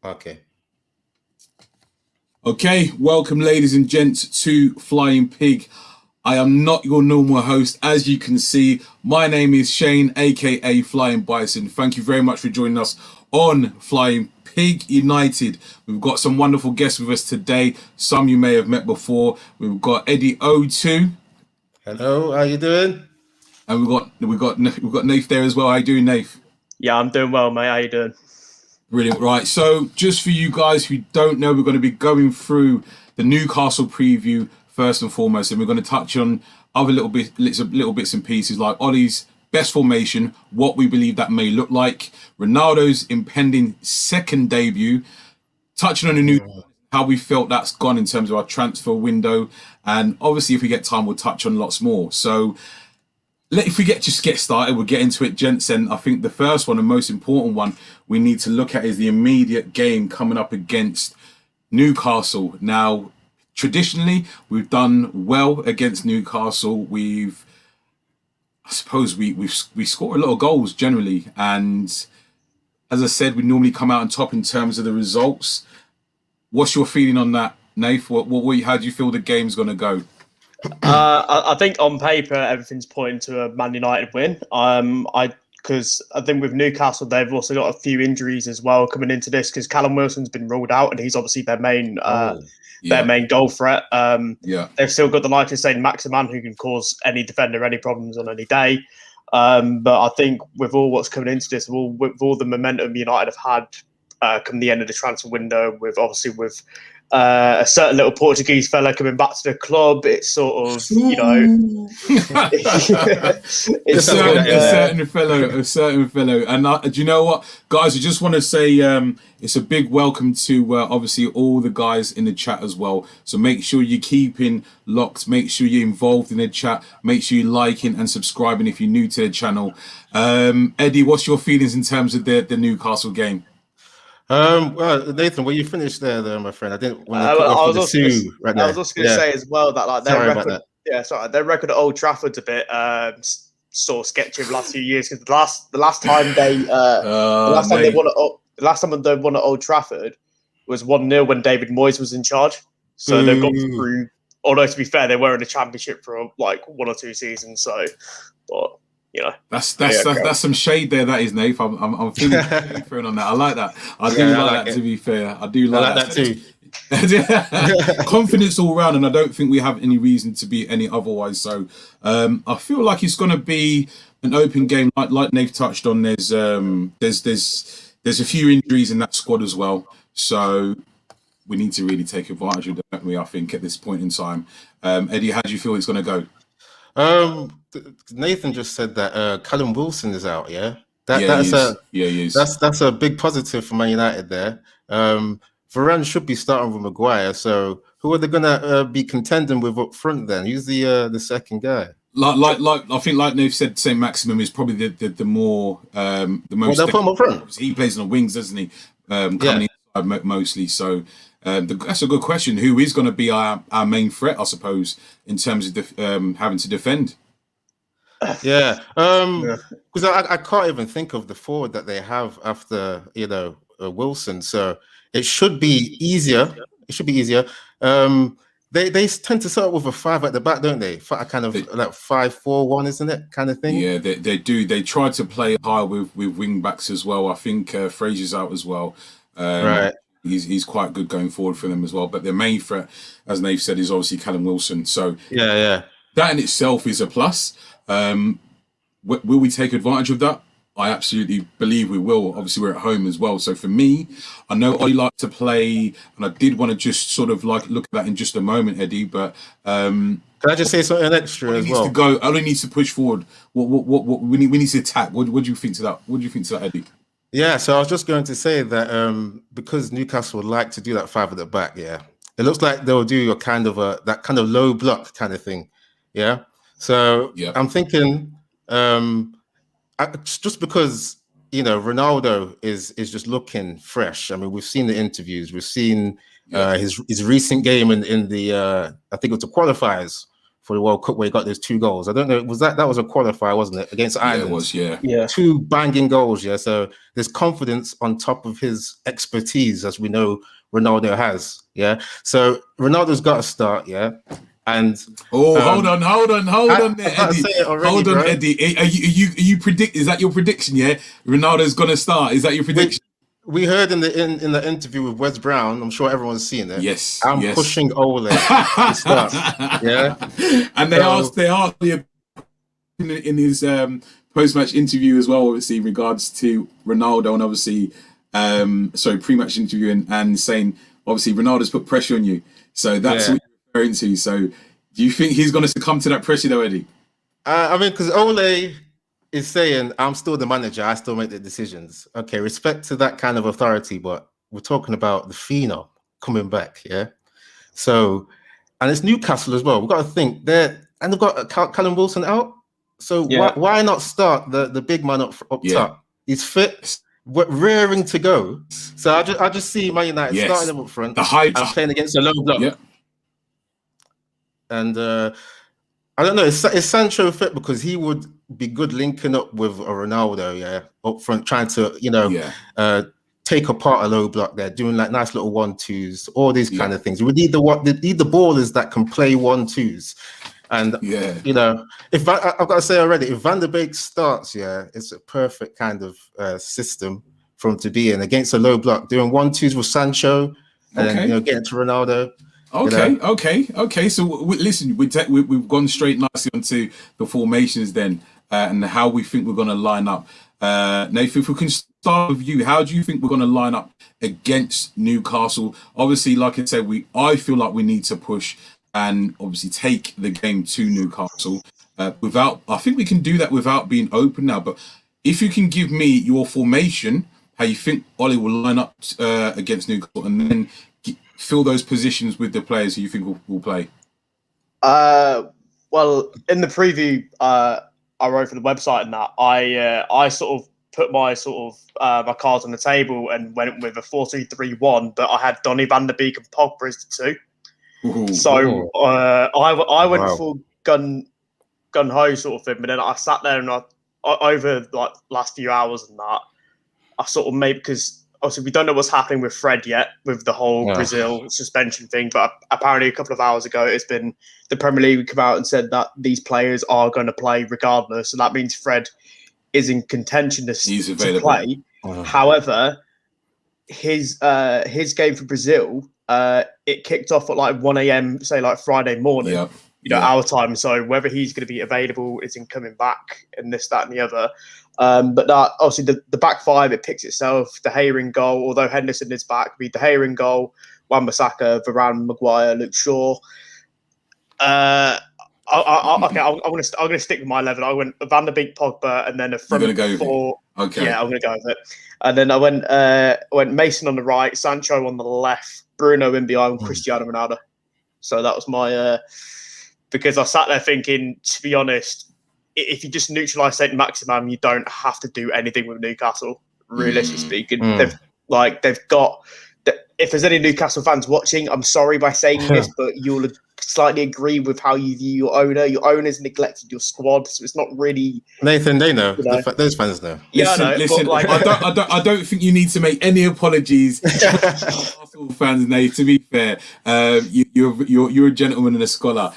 Okay. Okay, welcome, ladies and gents, to Flying Pig. I am not your normal host. As you can see, my name is Shane, aka Flying Bison. Thank you very much for joining us on Flying Pig United. We've got some wonderful guests with us today. Some you may have met before. We've got Eddie O2, Hello, how you doing? and we've got Nath there as well. How you doing, Nath? Yeah, I'm doing well, mate. How you doing? Brilliant. Right. So, just for you guys who don't know, we're going to be going through the Newcastle preview first and foremost, and we're going to touch on other little bits and pieces like Ollie's best formation, what we believe that may look like, Ronaldo's impending second debut, touching on the new how we felt that's gone in terms of our transfer window, and obviously, if we get time, we'll touch on lots more. So, if we just get started, we'll get into it, gents. And I think the first one, the most important one we need to look at is the immediate game coming up against Newcastle. Now, traditionally, we've done well against Newcastle. I suppose we score a lot of goals generally. And as I said, we normally come out on top in terms of the results. What's your feeling on that, Nath? How do you feel the game's going to go? I think on paper everything's pointing to a Man United win. Because I think with Newcastle they've also got a few injuries as well coming into this. Because Callum Wilson's been ruled out, and he's obviously their main goal threat. They've still got the likes of Saint Maximan, who can cause any defender any problems on any day. But I think with all what's coming into this, with all the momentum United have had come the end of the transfer window, with a certain little Portuguese fella coming back to the club, it's sort of, a certain fellow. And do you know what, guys? I just want to say it's a big welcome to obviously all the guys in the chat as well. So make sure you're keeping locked. Make sure you're involved in the chat. Make sure you're liking and subscribing if you're new to the channel. Eddie, what's your feelings in terms of the Newcastle game? Well, Nathan, when you finished there, my friend, I didn't want to cut off the Sue right now. I was also going to say as well that like their record, their record at Old Trafford's a bit sort of sketchy over the last few years, because the last time they won at Old Trafford was 1-0 when David Moyes was in charge. So they've gone through. Although to be fair, they were in the Championship for like 1 or 2 seasons. So, but. That's some shade there. That is, Nath. I'm feeling thrown on that. I like that. I do like that. To be fair, I do like that too. Confidence all round, and I don't think we have any reason to be any otherwise. So I feel like it's going to be an open game. Like Nath touched on, there's a few injuries in that squad as well. So we need to really take advantage of that, don't we? I think at this point in time, Eddie, how do you feel it's going to go? Nathan just said that Callum Wilson is out. Yeah, he is. That's a big positive for Man United there. Varane should be starting with Maguire. So who are they gonna be contending with up front then? Who's the second guy? Like I think, like Nath said, Saint Maximum is probably the most. Well, they'll put him up front. He plays on the wings, doesn't he? Coming inside mostly. So that's a good question. Who is going to be our main threat, I suppose, in terms of having to defend? Yeah, because I can't even think of the forward that they have after Wilson. So it should be easier. They tend to start with a 5 at the back, don't they? A kind of like 5-4-1, isn't it? Kind of thing. Yeah, they do. They try to play high with wing backs as well. I think Fraser's out as well. Right. He's quite good going forward for them as well. But their main threat, as Nave said, is obviously Callum Wilson. So yeah, that in itself is a plus. Will we take advantage of that? I absolutely believe we will. Obviously, we're at home as well. So for me, I know I like to play, and I did want to just sort of like look at that in just a moment, Eddie. But can I just say something extra as well? To go. Only needs to push forward. What we need to attack. What do you think to that? What do you think to that, Eddie? Yeah, so I was just going to say that because Newcastle would like to do that 5 at the back, it looks like they'll do a kind of that kind of low block kind of thing, So I'm thinking, just because Ronaldo is just looking fresh. I mean, we've seen the interviews, we've seen his recent game in the I think it was the qualifiers for the World Cup where he got those 2 goals. I don't know, that was a qualifier, wasn't it, against Ireland? Yeah, it was, yeah. Yeah. 2 banging goals, yeah. So there's confidence on top of his expertise, as we know Ronaldo has, yeah. So Ronaldo's got to start, yeah. And hold on there, Eddie. Hold on, bro. Eddie. Are you predict? Is that your prediction? Yeah, Ronaldo's gonna start. Is that your prediction? We heard in the interview with Wes Brown. I'm sure everyone's seen it. Yes, I'm pushing Ole to start. Yeah, and they asked in his post-match interview as well, obviously in regards to Ronaldo, and obviously pre-match interview and saying obviously Ronaldo's put pressure on you. So that's what you're referring to. So do you think he's going to succumb to that pressure though, Eddie? I mean, because Ole is saying, I'm still the manager, I still make the decisions. Okay, respect to that kind of authority, but we're talking about the phenom coming back, yeah? So, and it's Newcastle as well. We've got to think, they've got Callum Wilson out. So why not start the big man up top? He's fit, rearing to go. So I just see Man United starting them up front and playing against a low block. Yeah. And I don't know, is Sancho fit? Because he would be good linking up with a Ronaldo, up front, trying to, take apart a low block there, doing like nice little 1-2s, all these kind of things. We need the ballers that can play 1-2s. And, if I've got to say already, if Van der Beek starts, it's a perfect kind of system for him to be in against a low block, doing 1-2s with Sancho and getting to Ronaldo. Okay. So listen, we've gone straight nicely onto the formations then, and how we think we're going to line up. Nathan, if we can start with you, how do you think we're going to line up against Newcastle? Obviously, like I said, I feel like we need to push and obviously take the game to Newcastle. I think we can do that without being open now. But if you can give me your formation, how you think Ollie will line up against Newcastle, and then fill those positions with the players who you think will play. Well, in the preview I wrote for the website and that, I sort of put my my cards on the table and went with a 4-2-3-1, but I had Donny van der Beek and Pogba as the 2. So I went full gun ho sort of thing, but then I sat there and I over like last few hours and that, I sort of made, because obviously we don't know what's happening with Fred yet with the whole Brazil suspension thing, but apparently a couple of hours ago it's been the Premier League come out and said that these players are going to play regardless, and that means Fred is in contention to play. However, his game for Brazil, it kicked off at like 1 a.m, say like Friday morning, our time. So whether he's going to be available is in coming back and this, that, and the other. But that, obviously the back five, it picks itself. De Gea in goal, although Henderson is back. Be De Gea in goal, Wan-Bissaka, Varane, Maguire, Luke Shaw. I'm going to stick with my 11. I went Van der Beek, Pogba, and then a front four. Okay. Yeah, I'm going to go with it. And then I went Mason on the right, Sancho on the left, Bruno in behind, Cristiano Ronaldo. So that was my because I sat there thinking, to be honest, if you just neutralise Saint Maximin, you don't have to do anything with Newcastle. Realistically speaking, they've got. If there's any Newcastle fans watching, I'm sorry by saying this, but you'll slightly agree with how you view your owner. Your owner's neglected your squad, so it's not really. Nathan, they know. Those fans know. Listen. Like, I don't think you need to make any apologies, Arsenal fans. Nate, to be fair, you're a gentleman and a scholar.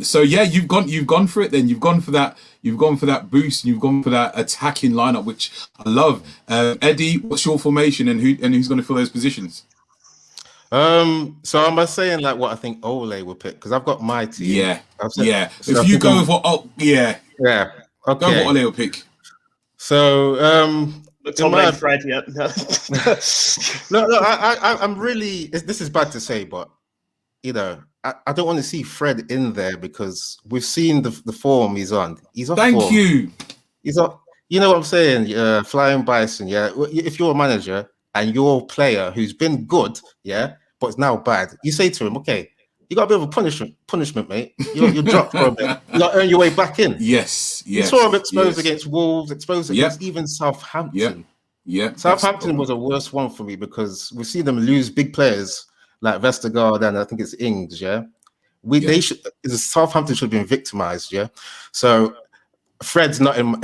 So yeah, you've gone for it. Then you've gone for that. You've gone for that boost. And you've gone for that attacking lineup, which I love. Eddie, what's your formation and who's going to fill those positions? So am I saying like what I think Ole will pick? Because I've got my team. Yeah. So if you go with what? Okay. Go with what Ole will pick. So Tom Fred. Yeah. No. I'm really. This is bad to say, but I don't want to see Fred in there because we've seen the form he's on. He's off. Thank you. He's off. You know what I'm saying? Flying Bison. Yeah. If you're a manager and your player who's been good, but it's now bad, you say to him, okay, you got a bit of a punishment, mate. You're dropped for a bit. You got to earn your way back in. Yes. You saw him exposed against Wolves, exposed against even Southampton. Yeah. Southampton was a worse one for me because we've seen them lose big players like Vestergaard and I think it's Ings, They should. Southampton should have been victimized. Yeah, so Fred's not in.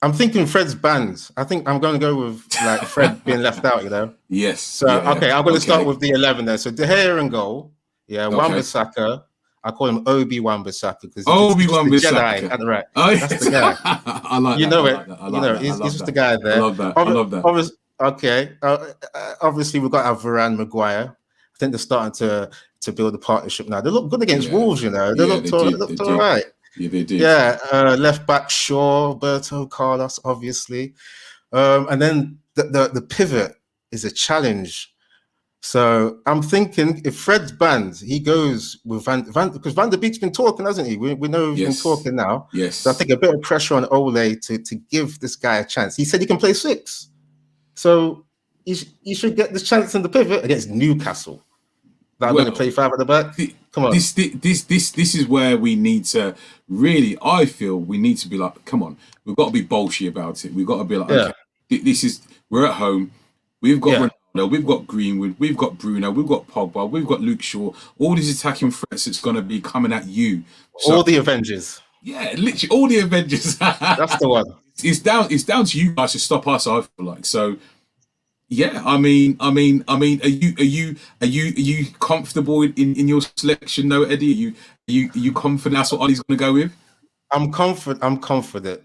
I'm thinking Fred's banned. I think I'm going to go with like Fred being left out. Yes. So okay, I'm going to start with the 11 there. So De Gea in goal. Yeah, Wan-Bissaka. I call him Obi Wan-Bissaka because he's the Jedi at the right. That's the guy. I like that. He's just the guy there. I love that. Okay. Obviously, we've got our Varane, Maguire. I think they're starting to build a partnership now. They look good against Wolves, They looked all right. Yeah, they did. Yeah, left back Shaw, Berto, Carlos, obviously. And then the pivot is a challenge. So I'm thinking if Fred's banned, he goes with Van because Van der Beek's been talking, hasn't he? We know he's been talking now. Yes. So I think a bit of pressure on Ole to give this guy a chance. He said he can play 6. So he should get the chance in the pivot against Newcastle. That I'm going to play 5 at the back. Come on. This is where we need to really. I feel we need to be like, come on, we've got to be bolshy about it. We've got to be like, okay, we're at home. We've got Ronaldo, we've got Greenwood, we've got Bruno, we've got Pogba, we've got Luke Shaw. All these attacking threats that's going to be coming at you. So, all the Avengers. Yeah, literally all the Avengers. That's the one. It's down to you guys to stop us. I feel like so. Yeah, I mean, are you comfortable in your selection? No, Eddie, are you confident that's what Ollie's going to go with? I'm confident.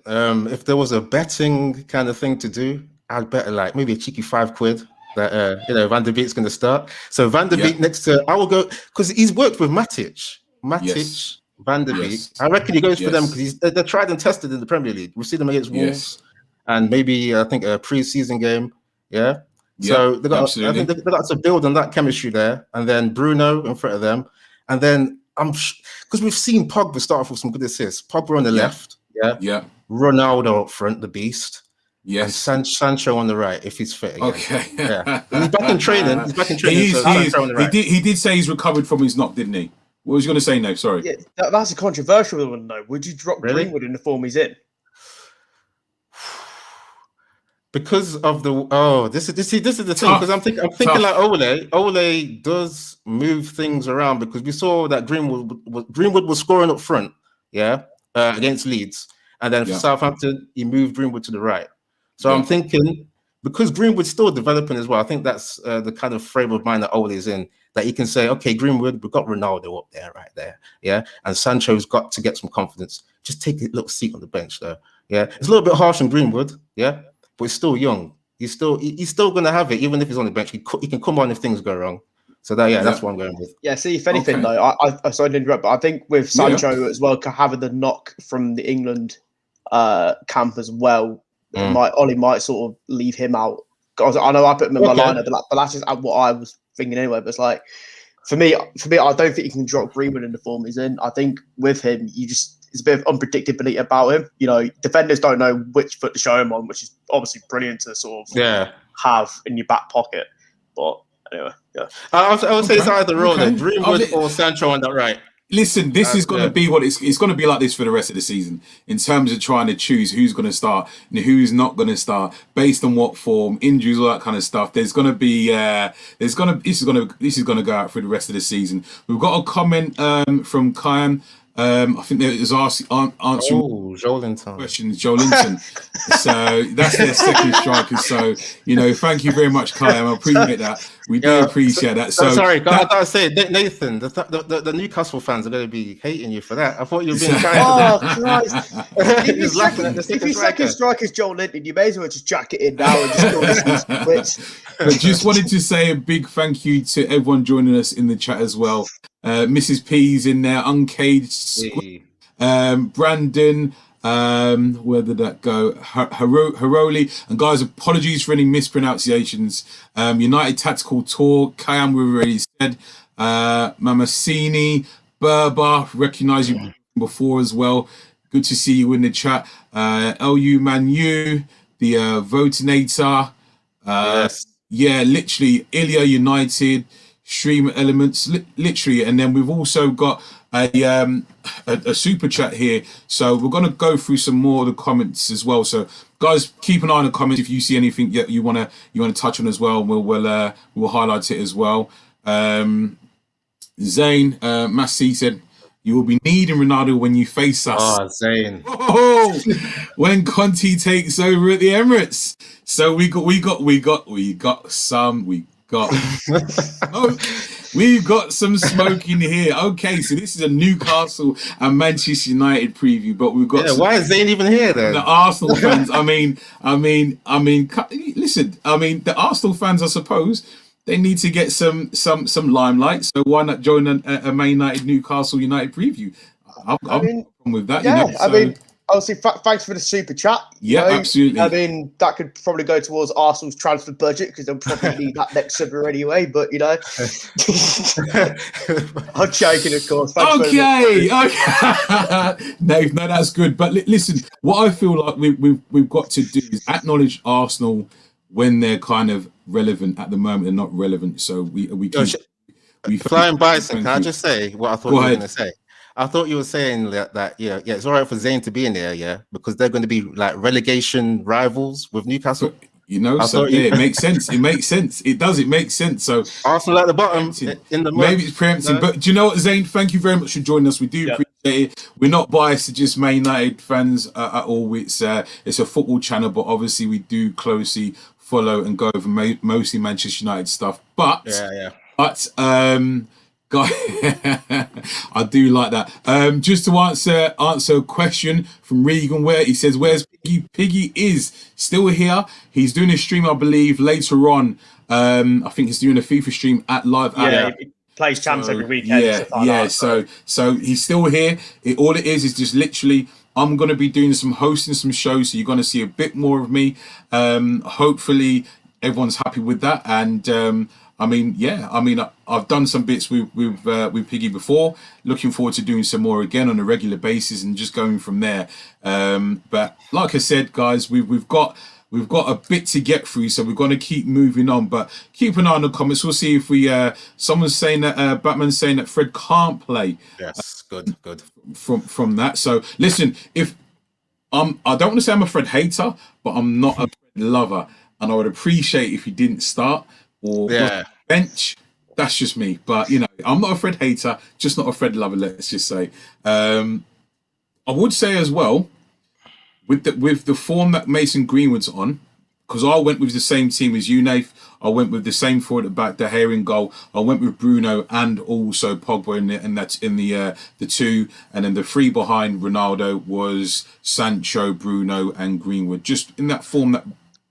If there was a betting kind of thing to do, I'd bet like maybe a cheeky £5 that Van der Beek's going to start. So Van der Beek next to I will go because he's worked with Matic, Van der Beek. I reckon he goes for them because they're tried and tested in the Premier League. We see them against Wolves and maybe I think a pre-season game. Yeah. So they got. I think they got to build on that chemistry there, and then Bruno in front of them, and then because we've seen Pogba start off with some good assists. Pogba on the left, Ronaldo up front, the beast, and Sancho on the right if he's fit again. Okay, he's back in training. He did say he's recovered from his knock, didn't he? What was you going to say? No, sorry. Yeah, that's a controversial one though. Would you drop Greenwood in the form he's in? Because of this is the thing. Because I'm thinking like Ole does move things around because we saw that Greenwood was scoring up front, against Leeds, and then for Southampton he moved Greenwood to the right. So I'm thinking because Greenwood's still developing as well. I think that's the kind of frame of mind that Ole is in, that he can say, okay, Greenwood, we've got Ronaldo up there, right there, and Sancho's got to get some confidence. Just take a little seat on the bench, though. Yeah, it's a little bit harsh on Greenwood, but he's still young. He's still going to have it, even if he's on the bench. He can come on if things go wrong. So that's what I'm going with. Yeah, see, if anything, though, I sorry to interrupt, but I think with Sancho as well, having the knock from the England camp as well, Ollie might sort of leave him out. I know I put him in my lineup, but that's just what I was thinking anyway. But it's like, for me, I don't think you can drop Greenwood in the form he's in. I think with him, it's a bit of unpredictability about him. Defenders don't know which foot to show him on, which is obviously brilliant to sort of have in your back pocket. But anyway, I would say it's either or, Greenwood or Sancho on that right. Listen, this is going to be what it's going to be like this for the rest of the season in terms of trying to choose who's going to start and who's not going to start based on what form, injuries, all that kind of stuff. This is going to go out for the rest of the season. We've got a comment from Kyan. I think there is answering questions. Joelinton. So that's their second striker. So thank you very much, Kyan. I appreciate that. We do appreciate that. So sorry, I gotta say, Nathan, the Newcastle fans are going to be hating you for that. I thought you were being kind. Oh Christ! If your second striker is Joelinton, you may as well just jack it in now and just go But just wanted to say a big thank you to everyone joining us in the chat as well. Mrs. P's in there, Uncaged, Brandon, where did that go? Haroli, and guys, apologies for any mispronunciations. United Tactical Tour, Kayam, we already said, Mamasini, Berber, recognise you before as well. Good to see you in the chat. LU Manu, the Votinator, literally, Ilya United, Stream Elements, literally, and then we've also got a super chat here, so we're going to go through some more of the comments as well. So guys, keep an eye on the comments if you see anything that you want to touch on as well. We'll highlight it as well. Zane, Massey said, you will be needing Ronaldo when you face us. Oh, Zane. Oh, when Conte takes over at the Emirates. So we've got some smoke in here. Okay, so this is a Newcastle and Manchester United preview, but we've got why is Zane even here then? The Arsenal fans. I mean, listen. I mean, the Arsenal fans, I suppose, they need to get some limelight. So why not join a Man United Newcastle United preview? I'm with that. Yeah, you know, I mean, obviously, thanks for the super chat. Yeah, absolutely. I mean, that could probably go towards Arsenal's transfer budget because they'll probably need that next summer anyway. But you know, I'm joking, of course. Okay. No, that's good. But listen, what I feel like we've got to do is acknowledge Arsenal when they're kind of relevant. At the moment, they're not relevant. So we Flying Bison. Can I just say what I thought you were going to say? I thought you were saying that it's all right for Zane to be in there, because they're going to be like relegation rivals with Newcastle. You know, it makes sense. It makes sense. It does. It makes sense. So Arsenal at the bottom in the maybe it's preempting. But do you know what, Zane? Thank you very much for joining us. We do appreciate it. We're not biased to just Man United fans at all. It's a football channel, but obviously we do closely follow and go over mostly Manchester United stuff. But guy, I do like that. Just to answer a question from Regan, where he says, "Where's Piggy?" Piggy is still here. He's doing a stream, I believe, later on. I think he's doing a FIFA stream at live. He plays champs every weekend. So he's still here. All it is just literally, I'm going to be doing hosting some shows, so you're going to see a bit more of me. Hopefully, everyone's happy with that, and. I've done some bits with Piggy before. Looking forward to doing some more again on a regular basis and just going from there. But like I said, guys, we've got a bit to get through, so we're going to keep moving on. But keep an eye on the comments. We'll see if someone's saying that Batman's saying that Fred can't play. Yes, good. From that. So listen, I don't want to say I'm a Fred hater, but I'm not a Fred lover, and I would appreciate if he didn't start. Or bench, that's just me. But you know, I'm not a Fred hater, just not a Fred lover. Let's just say. I would say as well, with the form that Mason Greenwood's on, because I went with the same team as you, Nath. I went with the same forward at back, De Gea in goal. I went with Bruno and also Pogba and that's in the two, and then the three behind Ronaldo was Sancho, Bruno, and Greenwood. Just in that form that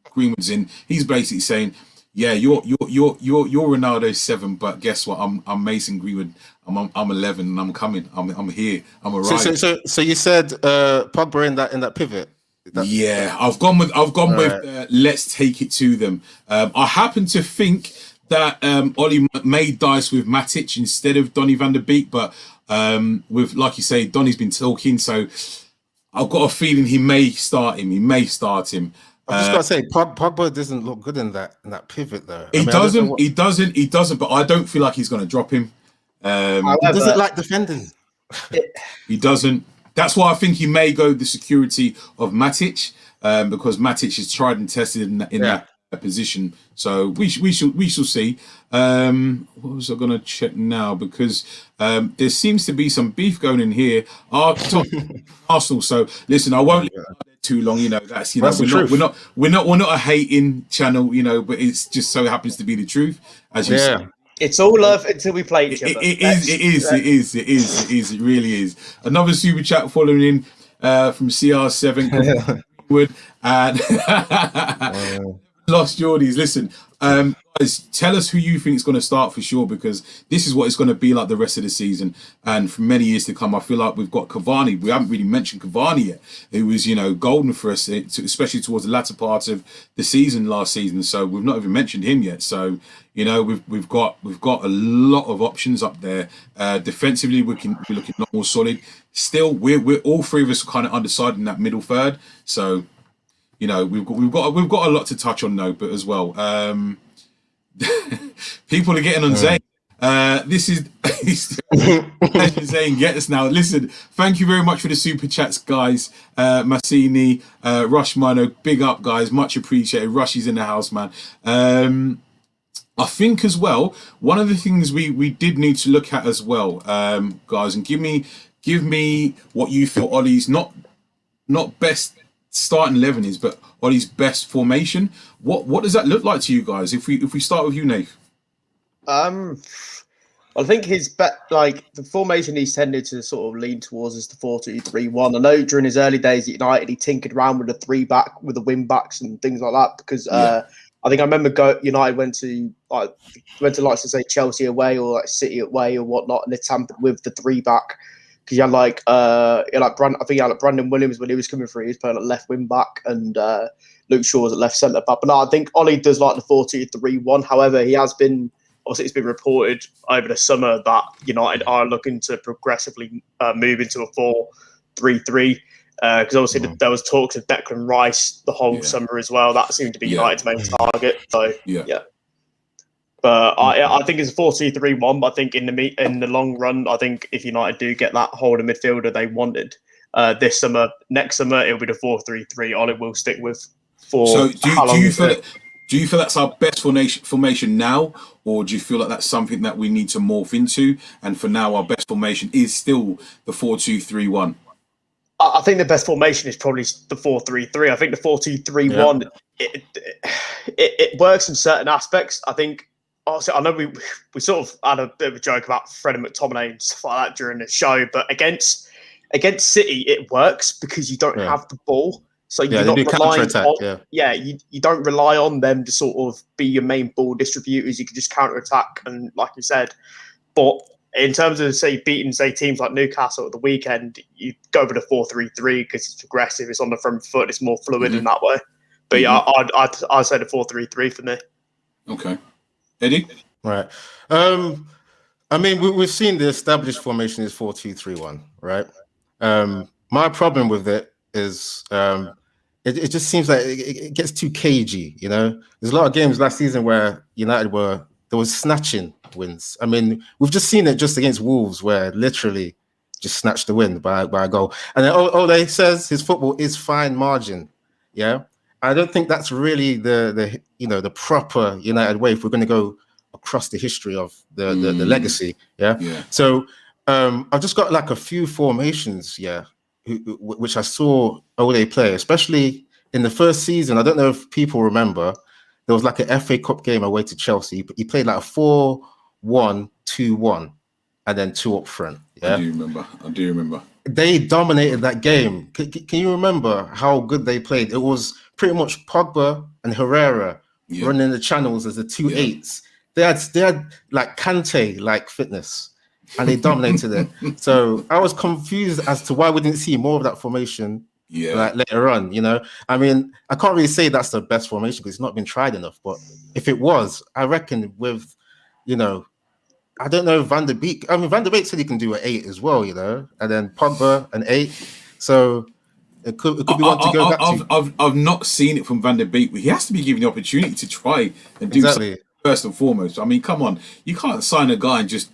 Greenwood's in, he's basically saying, yeah, you're Ronaldo 7, but guess what? I'm Mason Greenwood. I'm 11, and I'm coming. I'm here. I'm arriving. So you said Pogba in that pivot. I've gone with let's take it to them. I happen to think that Ollie made dice with Matic instead of Donny van der Beek, but with, like you say, Donny's been talking, so I've got a feeling he may start him. I just gotta say, Pogba doesn't look good in that pivot though. He doesn't. But I don't feel like he's going to drop him. He doesn't like defending. He doesn't. That's why I think he may go the security of Matic, because Matic is tried and tested in that position. So we shall see. What was I going to check now? Because there seems to be some beef going in here. Arsenal. So listen, I won't leave it too long. You know that's we're not a hating channel. You know, but it's just so happens to be the truth. As you say. It's all love until we play each other. It is. It really is. Another super chat following in from CR7 Wood and Lost Geordies. Listen, guys, tell us who you think is going to start for sure, because this is what it's going to be like the rest of the season and for many years to come. I feel like we've got Cavani. We haven't really mentioned Cavani yet. It was, golden for us, especially towards the latter part of the season last season. So we've not even mentioned him yet. So we've got a lot of options up there. Defensively, we're looking a lot more solid. Still, we're all three of us kind of undecided in that middle third. So. We've got a lot to touch on though, but as well, people are getting on Zane. This is Zane get us now. Listen, thank you very much for the super chats, guys. Massini, Rush Mino, big up, guys, much appreciated. Rush is in the house, man. I think as well, one of the things we did need to look at as well, guys, and give me what you feel Ollie's not best starting 11 is, but Ollie's best formation. What does that look like to you guys? If we start with you, Nath. I think the formation he's tended to sort of lean towards is the 4-2-3-1. I know during his early days at United, he tinkered around with a 3-back, with the wing backs and things like that. Because I think I remember United went to like to say Chelsea away or like City away or whatnot, and they tampered with the 3-back. Because you had Brandon Williams when he was coming through, he was playing at left wing back, and Luke Shaw was at left centre back. But no, I think Ollie does like the 4-2-3-1. However, he has been. Obviously, it's been reported over the summer that United are looking to progressively move into a 4-3-3. Because obviously there was talks of Declan Rice the whole summer as well. That seemed to be United's main target. So yeah. But I think it's a 4-2-3-1. But I think in the long run, I think if United do get that holding midfielder they wanted this summer, next summer it'll be the 4-3-3. Ollie will stick with for. So do you feel that's our best formation now, or do you feel like that's something that we need to morph into? And for now, our best formation is still the 4-2-3-1. I think the best formation is probably the 4-3-3. I think the 4-2-3-1 it works in certain aspects. I think. Also, I know we sort of had a bit of a joke about Fred and McTominay and stuff like that during the show, but against City it works because you don't have the ball. So you're not relying on, you don't rely on them to sort of be your main ball distributors. You can just counter attack, and like you said. But in terms of beating teams like Newcastle at the weekend, you go with a 4-3-3 because it's aggressive, it's on the front foot, it's more fluid in that way. But I'd say the 4-3-3 for me. Okay, Eddie. Right. I mean, we've seen the established formation is 4-2-3-1, right? My problem with it is. It just seems like it gets too cagey, There's a lot of games last season where United there was snatching wins. I mean, we've just seen it just against Wolves, where literally just snatched the win by a goal. And then Ole says his football is fine margin. Yeah, I don't think that's really the proper United way if we're going to go across the history of the legacy. Yeah. So I've just got like a few formations. Yeah. Which I saw Ole play, especially in the first season. I don't know if people remember, there was like an FA Cup game away to Chelsea. He played like a 4-1-2-1 and then 2 up front. Yeah? I do remember. They dominated that game. Can you remember how good they played? It was pretty much Pogba and Herrera running the channels as the 2-8s. They had like Kante like fitness. And they dominated it. So I was confused as to why we didn't see more of that formation like later on, I mean, I can't really say that's the best formation because it's not been tried enough. But if it was, I reckon with, I don't know, Van der Beek. I mean, Van der Beek said he can do an 8 as well, and then Pogba an 8. So it could be one to go back to. I've not seen it from Van der Beek. He has to be given the opportunity to try and do something first and foremost. I mean, come on. You can't sign a guy and just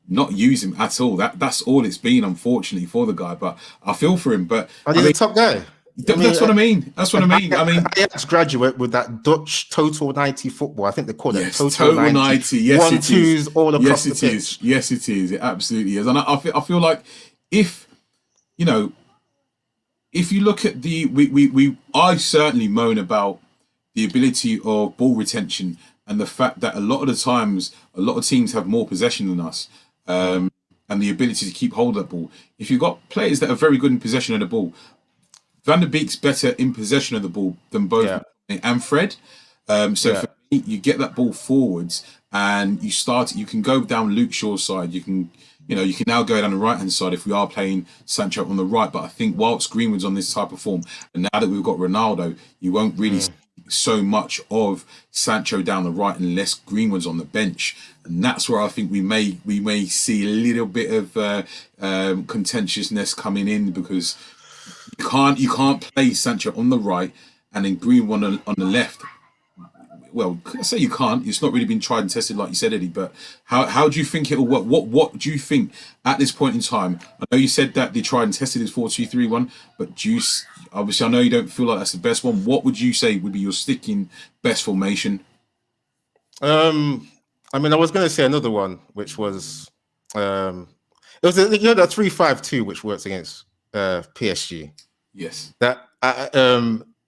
not use him at all. That's all it's been, unfortunately, for the guy. But I feel for him. But he's a top guy. That's what I mean. That's what I mean. I mean, Ajax graduate with that Dutch Total 90 football. I think they call it Total 90. Yes, 1-2s all across the pitch. Yes, it is. It absolutely is. And I feel like if you look at I certainly moan about the ability of ball retention and the fact that a lot of the times, a lot of teams have more possession than us. And the ability to keep hold of that ball. If you've got players that are very good in possession of the ball, Van der Beek's better in possession of the ball than both and Fred. For me, you get that ball forwards and you can go down Luke Shaw's side. You can now go down the right-hand side if we are playing Sancho on the right. But I think whilst Greenwood's on this type of form, and now that we've got Ronaldo, you won't really see so much of Sancho down the right unless Greenwood's on the bench. And that's where I think we may see a little bit of contentiousness coming in, because you can't play Sancho on the right and then Greenwood on the left. Well, I say you can't. It's not really been tried and tested, like you said, Eddie. But how do you think it'll work? What do you think at this point in time? I know you said that they tried and tested this 4-2-3-1, but obviously I know you don't feel like that's the best one. What would you say would be your sticking best formation? I mean, I was going to say another one, which was it was the 3-5-2, which works against PSG. Yes. That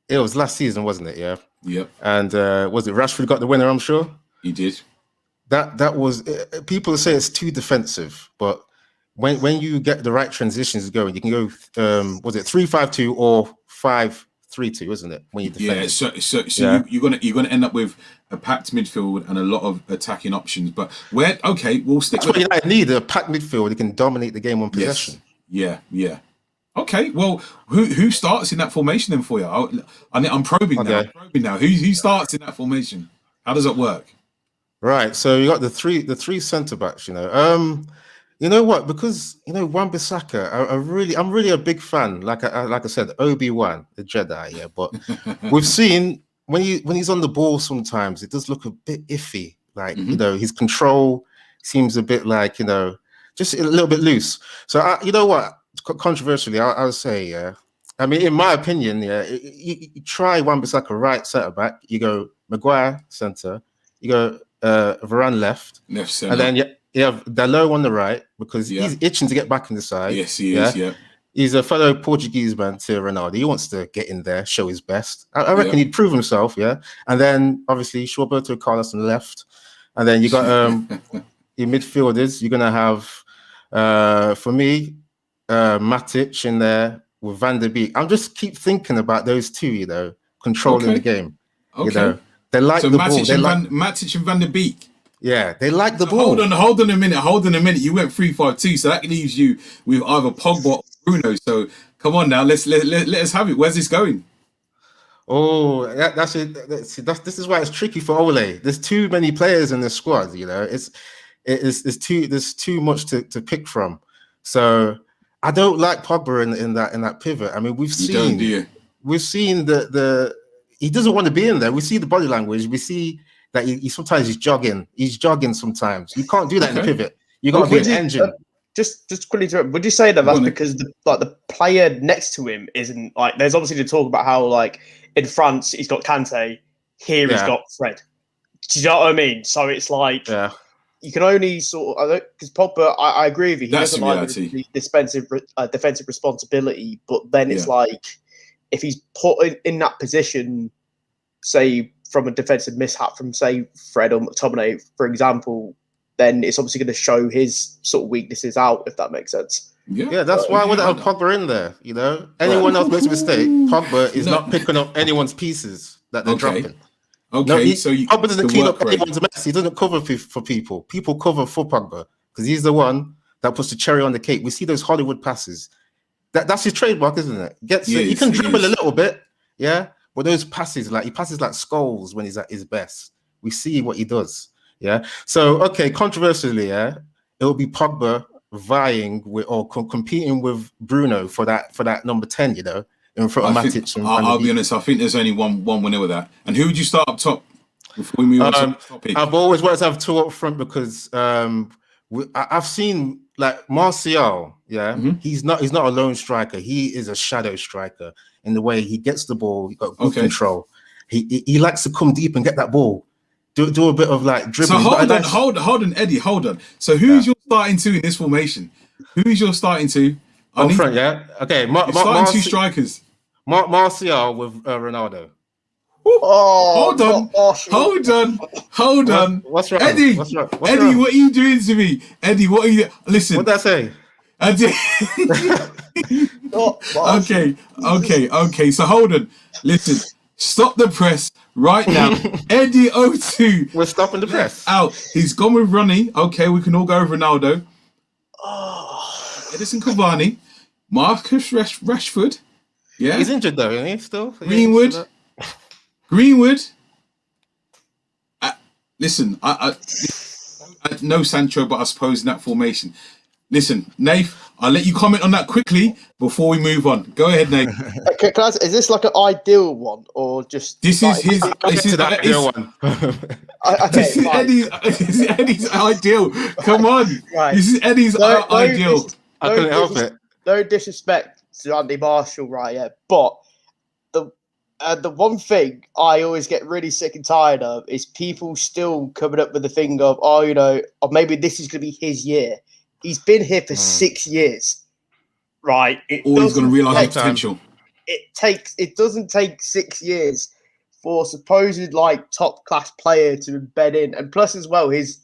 it was last season, wasn't it? Yeah. Yep. And was it Rashford got the winner? I'm sure he did. That was people say it's too defensive, but when you get the right transitions going, you can go. Was it 3-5-2 or 5-3-2? Isn't it? When you defend. Yeah. So you're gonna end up with a packed midfield and a lot of attacking options. But we'll stick. That's what United need, a packed midfield that can dominate the game on possession. Yes. Yeah. Okay, well, who starts in that formation then for you? I'm probing now. Who starts in that formation? How does it work? Right. So you got the three centre backs. You know what? Because Wan-Bissaka, I'm really a big fan. Like I said, Obi-Wan, the Jedi. Yeah, but we've seen when he's on the ball, sometimes it does look a bit iffy. Like his control seems a bit like just a little bit loose. So you know what? Controversially, I would say, yeah. I mean, in my opinion, yeah, you try Wan-Bissaka right centre back. You go Maguire centre. You go Varane left centre, and then you have Dalot on the right because he's itching to get back in the side. Yes, he is. Yeah, he's a fellow Portuguese man to Ronaldo. He wants to get in there, show his best. I reckon he'd prove himself. Yeah, and then obviously Roberto Carlos on the left, and then you got your midfielders. You're gonna have for me. Matic in there with Van der Beek. I'm just keep thinking about those two, controlling the game. Okay. They like the Matic ball. Matic and Van der Beek. Yeah, they like the ball. Hold on a minute. You went 3-5-2, so that leaves you with either Pogba or Bruno. So come on now, let us have it. Where's this going? Oh, that's it. This is why it's tricky for Ole. There's too many players in the squad. There's too much to pick from. So I don't like Pogba in that pivot. I mean, we've seen the he doesn't want to be in there. We see the body language. We see that he sometimes he's jogging. He's jogging sometimes. You can't do that in the pivot. You got to be an engine. Just quickly interrupt. Would you say that that's because the player next to him isn't like? There's obviously the talk about how like in France he's got Kante, here he's got Fred. Do you know what I mean? So it's like you can only sort of because Pogba. I agree with you. He doesn't like the defensive responsibility, but then it's like if he's put in that position, say from a defensive mishap from say Fred or McTominay, for example, then it's obviously going to show his sort of weaknesses out, if that makes sense. Yeah, that's why I would have Pogba in there. Anyone else makes a mistake, Pogba is not picking up anyone's pieces that they're dropping. Okay, Pogba doesn't clean up anyone's mess. He doesn't cover for people. People cover for Pogba because he's the one that puts the cherry on the cake. We see those Hollywood passes. That's his trademark, isn't it? He can dribble a little bit, but those passes, he passes like Scholes when he's at his best. We see what he does, So controversially, it'll be Pogba vying with or competing with Bruno for that number 10, in front of Matic. I'll be honest. I think there's only one winner with that. And who would you start up top before we move on to the topic? I've always wanted to have two up front because I've seen like Martial. He's not a lone striker. He is a shadow striker in the way he gets the ball. He got good control. He likes to come deep and get that ball. Do a bit of like dribbling. So hold on, Eddie. Hold on. So who's your starting two in this formation? Who is your starting two? Up front, okay. Starting two strikers. Martial with Ronaldo. Hold on. What's wrong, Eddie? What's wrong? Eddie, what are you doing to me? Eddie, what are you? Listen. What did I say? Okay. So hold on. Listen. Stop the press right now. Eddie O2. We're stopping the press. Out. He's gone with Ronnie. Okay, we can all go with Ronaldo. Edison Cavani. Marcus Rashford. Yeah. He's injured though, isn't he? Still? Greenwood. Listen, I no Sancho, but I suppose in that formation. Listen, Nath, I'll let you comment on that quickly before we move on. Go ahead, Nath. Okay, is this like an ideal one or just? This is his. This is the ideal one. This is Eddie's ideal. Come on, right. This is Eddie's ideal. I couldn't help it. No disrespect to Andy Marshall, right? Yeah, but The one thing I always get really sick and tired of is people still coming up with the thing of, or maybe this is going to be his year. He's been here for 6 years, right? Or he's going to realise his potential. It doesn't take 6 years for supposed top class player to embed in, and plus as well, his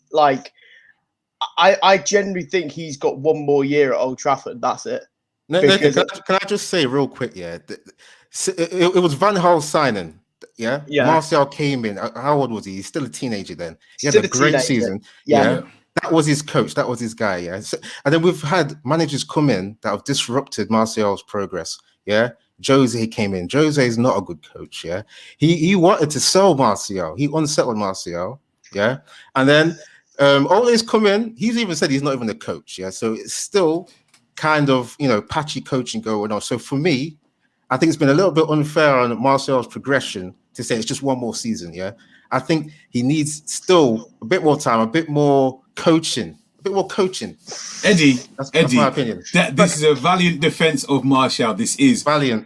I generally think he's got one more year at Old Trafford. That's it. No, can I just say real quick? Yeah, it was Van Gaal's signing. Yeah, Martial came in. How old was he? He's still a teenager then. He had a great season. Yeah. That was his coach. That was his guy. Yeah, and then we've had managers come in that have disrupted Martial's progress. Yeah, Jose came in. Jose is not a good coach. Yeah, he wanted to sell Martial. He unsettled Martial. Yeah, and then Ole's come in. He's even said he's not even a coach. Yeah, so it's still kind of patchy coaching going on. So for me, I think it's been a little bit unfair on Martial's progression to say it's just one more season. Yeah, I think he needs still a bit more time, a bit more coaching. Eddie, that's my opinion. This is a valiant defense of Martial. This is valiant.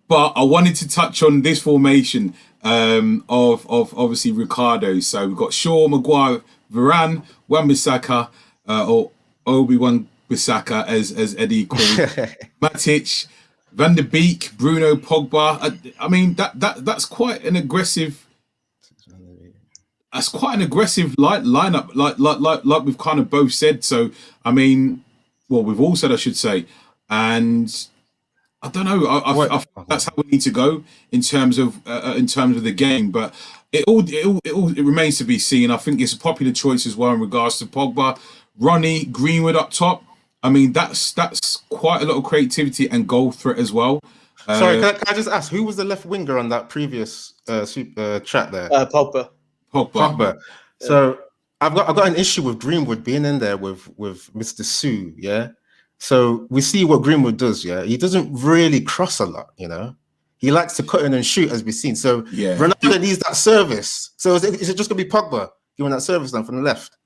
But I wanted to touch on this formation of obviously Ricardo. So we've got Shaw, Maguire, Varane, Wan-Bissaka, or Obi-Wan-Bissaka as Eddie called Matic, Van der Beek, Bruno, Pogba. I mean that's quite an aggressive. That's quite an aggressive lineup, like we've kind of both said. So I mean, well, we've all said, I should say, and I don't know. I think that's how we need to go in terms of the game. But it remains to be seen. I think it's a popular choice as well in regards to Pogba, Ronnie, Greenwood up top. I mean, that's quite a lot of creativity and goal threat as well. Sorry, can I just ask, who was the left winger on that previous chat there? Pogba. So I've got an issue with Greenwood being in there with Mr. Sue. Yeah. So we see what Greenwood does. Yeah, he doesn't really cross a lot. He likes to cut in and shoot, as we've seen. So Ronaldo needs that service. So is it just gonna be Pogba giving that service then from the left?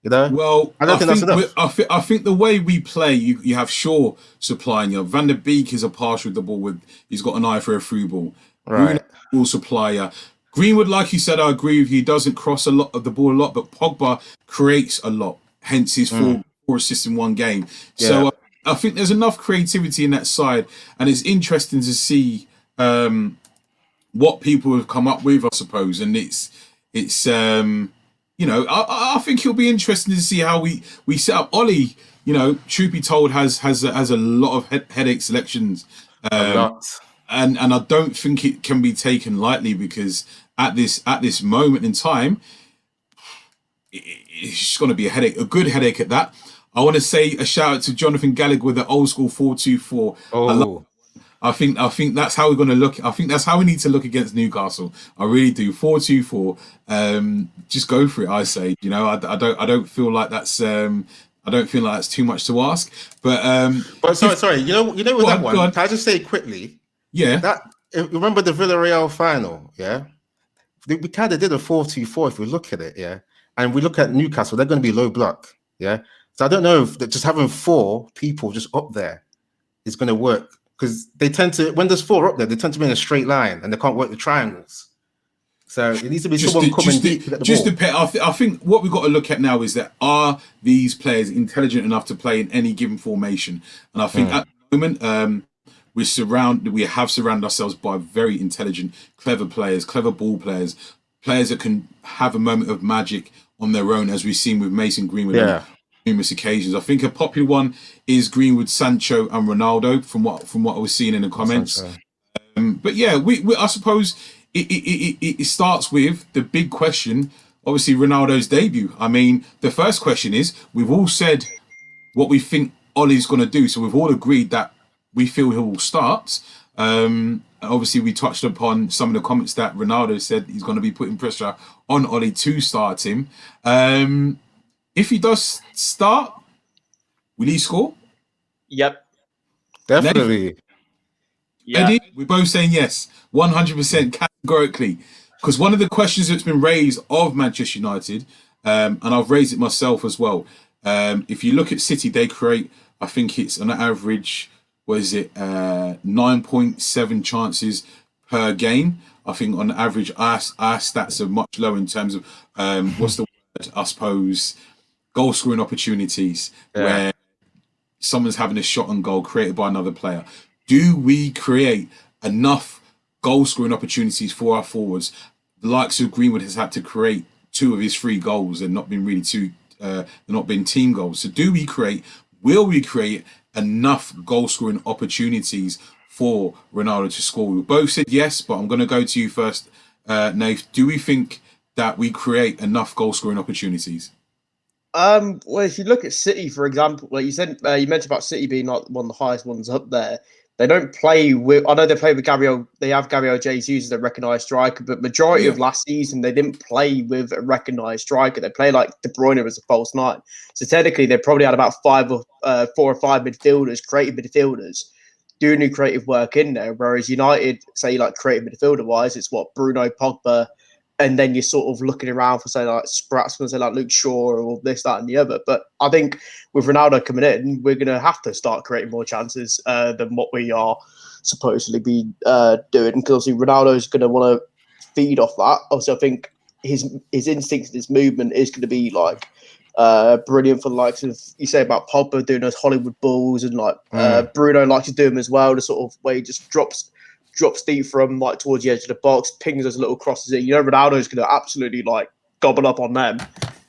Well, I don't think that's enough. I think the way we play, you have Shaw supplying you. Van der Beek is a partial with the ball. He's got an eye for a through ball. Right. Bruno will supply you. Greenwood, like you said, I agree with you. He doesn't cross a lot of the ball a lot, but Pogba creates a lot. Hence his four assists in one game. Yeah. So I think there's enough creativity in that side, and it's interesting to see what people have come up with, I suppose. And it's I think it'll be interesting to see how we set up. Ollie, truth be told, has a lot of headache selections. A lot. And I don't think it can be taken lightly, because at this moment in time, it's just going to be a headache, a good headache at that. I want to say a shout out to Jonathan Gallagher with the old school 4-2-4. Oh. I think that's how we're going to look. I think that's how we need to look against Newcastle. I really do. 4-2-4. Just go for it. I say. I don't feel like that's. I don't feel like that's too much to ask. But sorry. With that one, can I just say quickly? Yeah. Remember the Villarreal final? Yeah. We kind of did a 4-2-4 if we look at it. Yeah. And we look at Newcastle, they're going to be low block. Yeah. So I don't know if just having 4 people just up there is going to work, because they tend to, when there's 4 up there, they tend to be in a straight line and they can't work the triangles. So it needs to be someone coming deep to get the ball. I think what we've got to look at now is that, are these players intelligent enough to play in any given formation? And I think at the moment, we have surrounded ourselves by very intelligent, clever players, clever ball players, players that can have a moment of magic on their own, as we've seen with Mason Greenwood on numerous occasions. I think a popular one is Greenwood, Sancho, and Ronaldo, from what I was seeing in the comments. But yeah, I suppose it starts with the big question. Obviously, Ronaldo's debut. I mean, the first question is, we've all said what we think Ollie's going to do, so we've all agreed that we feel he will start. Obviously, we touched upon some of the comments that Ronaldo said he's going to be putting pressure on Ollie to start him. If he does start, will he score? Yep. Definitely. Eddie, we're both saying yes, 100% categorically. Because one of the questions that's been raised of Manchester United, and I've raised it myself as well, if you look at City, they create, I think it's on average, 9.7 chances per game. I think on average, our stats are much lower in terms of what's the word? I suppose goal scoring opportunities where someone's having a shot on goal created by another player. Do we create enough goal scoring opportunities for our forwards? The likes of Greenwood has had to create 2 of his 3 goals and not been really not been team goals. So will we create enough goal scoring opportunities for Ronaldo to score? We both said yes, but I'm going to go to you first, Nath. Do we think that we create enough goal scoring opportunities? Well, if you look at City, for example, like you said, you mentioned about City being like one of the highest ones up there. They don't play with. I know they play with Gabriel. They have Gabriel Jesus as a recognised striker, but majority of last season they didn't play with a recognised striker. They play like De Bruyne as a false 9. So technically, they probably had about 4 or 5 midfielders, creative midfielders, doing new creative work in there. Whereas United, say like creative midfielder wise, it's what Bruno, Pogba. And then you're sort of looking around for, say, like Sprats, say like Luke Shaw or this, that, and the other. But I think with Ronaldo coming in, we're going to have to start creating more chances than what we are supposedly be doing. Because obviously Ronaldo is going to want to feed off that. Obviously, I think his instincts and his movement is going to be like brilliant for the likes of, you say about Pogba doing those Hollywood balls, and like Bruno likes to do them as well. The sort of way he just drops deep from like towards the edge of the box, pings those little crosses in. You know, Ronaldo's going to absolutely like gobble up on them.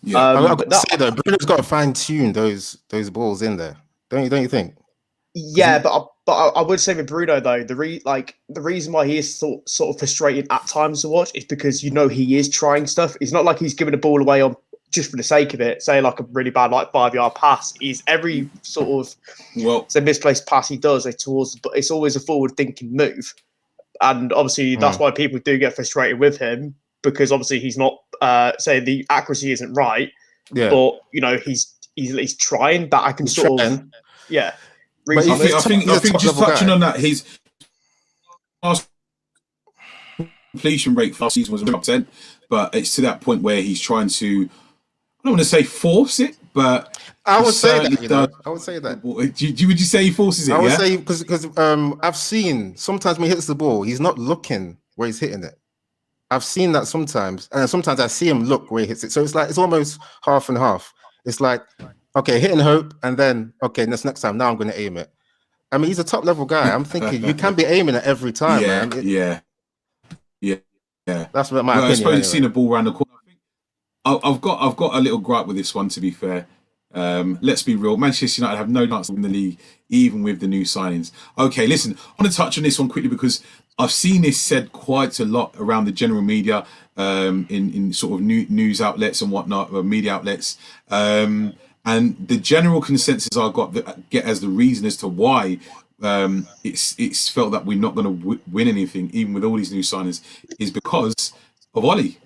Yeah, I've got to say though, Bruno's got to fine tune those balls in there. Don't you think? Yeah, but I would say with Bruno though, the reason why he is sort of frustrating at times to watch is because you know he is trying stuff. It's not like he's giving the ball away on just for the sake of it. Say like a really bad like 5-yard pass. He's every sort of misplaced pass he does it's always a forward thinking move. And obviously, that's why people do get frustrated with him, because obviously he's not, say the accuracy isn't right, but you know he's at least trying. That I can sort of, I think just touching on that, his completion rate for last season was 100%, but it's to that point where he's trying to, I don't want to say force it, but I would say that. I would say that. Would you say he forces it? I would say because I've seen sometimes when he hits the ball, he's not looking where he's hitting it. I've seen that sometimes, and sometimes I see him look where he hits it. So it's almost half and half. It's like, okay, hit and hope, and then next time now I'm going to aim it. I mean, he's a top level guy. I'm thinking you can be aiming it every time, man. Yeah. That's what my opinion. I suppose you've seen a ball around the corner. I've got a little gripe with this one, to be fair. Let's be real. Manchester United have no chance to win the league, even with the new signings. Okay, listen, I want to touch on this one quickly because I've seen this said quite a lot around the general media, in sort of news outlets and whatnot, media outlets. And the general consensus I get as the reason as to why it's felt that we're not going to win anything, even with all these new signings, is because of Ollie.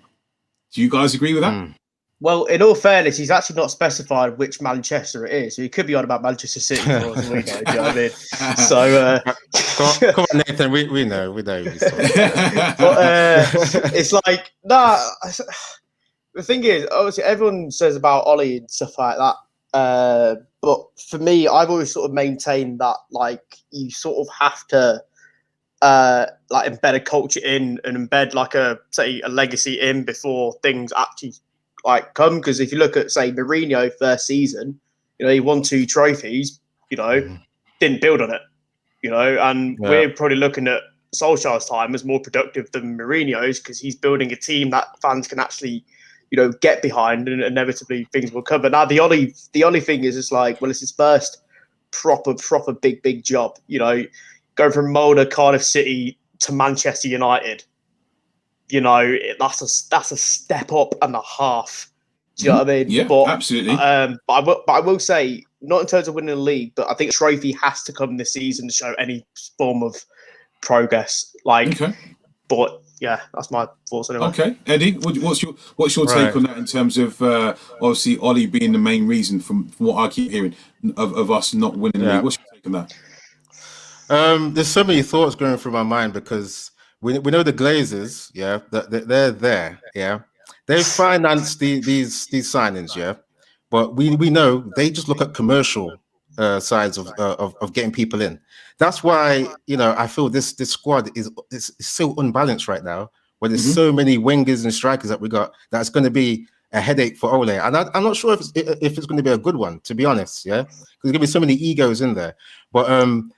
Do you guys agree with that? Well, in all fairness, he's actually not specified which Manchester it is. So he could be on about Manchester City for all we know. Do you know what I mean? So, come on, Nathan. We know. But it's like the thing is, obviously, everyone says about Ollie and stuff like that. But for me, I've always sort of maintained that like you sort of have to like embed a culture in and embed like a legacy in before things actually like come. Because if you look at say Mourinho first season, you know, he won 2 trophies, you know, didn't build on it, you know, and we're probably looking at Solskjaer's time as more productive than Mourinho's because he's building a team that fans can actually, you know, get behind, and inevitably things will come. But now the Ollie thing is just like, well, it's his first proper big job, you know, going from Molde, Cardiff City to Manchester United. You know, that's a step up and a half. Do you know what I mean? Yeah, but, absolutely. But I will say, not in terms of winning the league, but I think a trophy has to come this season to show any form of progress. Like, but yeah, that's my thoughts anyway. Okay, Eddie, what's your take on that in terms of obviously Ollie being the main reason from what I keep hearing of us not winning the league? What's your take on that? There's so many thoughts going through my mind because we know the Glazers, they're there, They've financed these signings, but we know they just look at commercial sides of getting people in. That's why, you know, I feel this squad is so unbalanced right now, where there's so many wingers and strikers that we got, that's going to be a headache for Ole. And I'm not sure if it's going to be a good one, to be honest. Yeah, because there's going to be so many egos in there. But in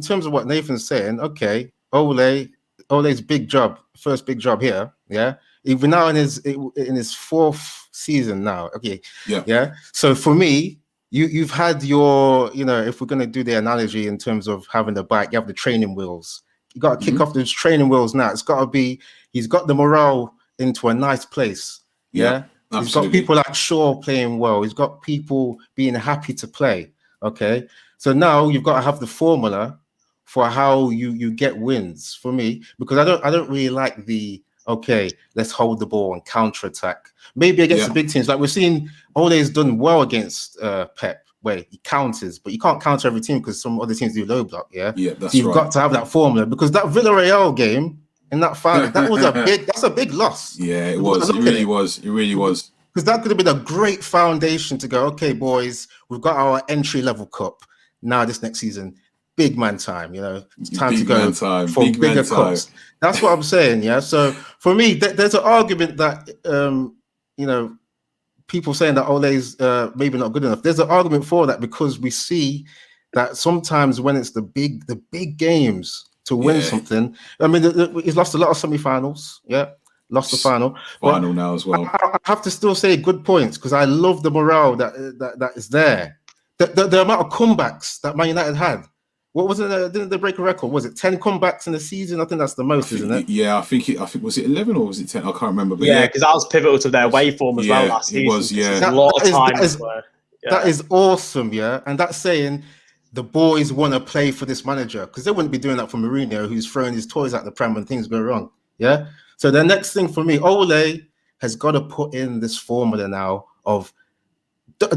terms of what Nathan's saying, okay, Ole's big job, first big job here. Yeah, even now in his fourth season now. Okay, yeah. So for me, you've had your, you know, if we're going to do the analogy in terms of having the bike, you have the training wheels. You got to kick off those training wheels now. It's got to be, he's got the morale into a nice place. Yeah. He's got people like Shaw playing well. He's got people being happy to play. Okay. So now you've got to have the formula for how you get wins for me, because I don't really like the, okay, let's hold the ball and counter attack. Maybe against the big teams, like we're seeing Ole's done well against Pep, where he counters, but you can't counter every team because some other teams do low block. Yeah, that's so you've got to have that formula, because that Villarreal game in that final, that's a big loss. Yeah, it was. It really was. It really was. Because that could have been a great foundation to go, okay, boys, we've got our entry level cup. Now this next season, big man time, you know, it's time to go for bigger cups. That's what I'm saying, yeah. So for me, there's an argument that, you know, people saying that Ole's maybe not good enough. There's an argument for that, because we see that sometimes when it's the big games to win something. I mean, he's lost a lot of semi-finals, lost the final now as well. I have to still say good points, because I love the morale that is there. The amount of comebacks that Man United had. What was it? Didn't they break a record? Was it 10 comebacks in the season? I think that's the most, isn't it? Yeah, I think was it 11 or was it 10? I can't remember. But because that was pivotal to their away form as well last season. It was, a lot of time. That is awesome, yeah. And that's saying the boys want to play for this manager, because they wouldn't be doing that for Mourinho, who's throwing his toys at the pram when things go wrong. Yeah. So the next thing for me, Ole has got to put in this formula now of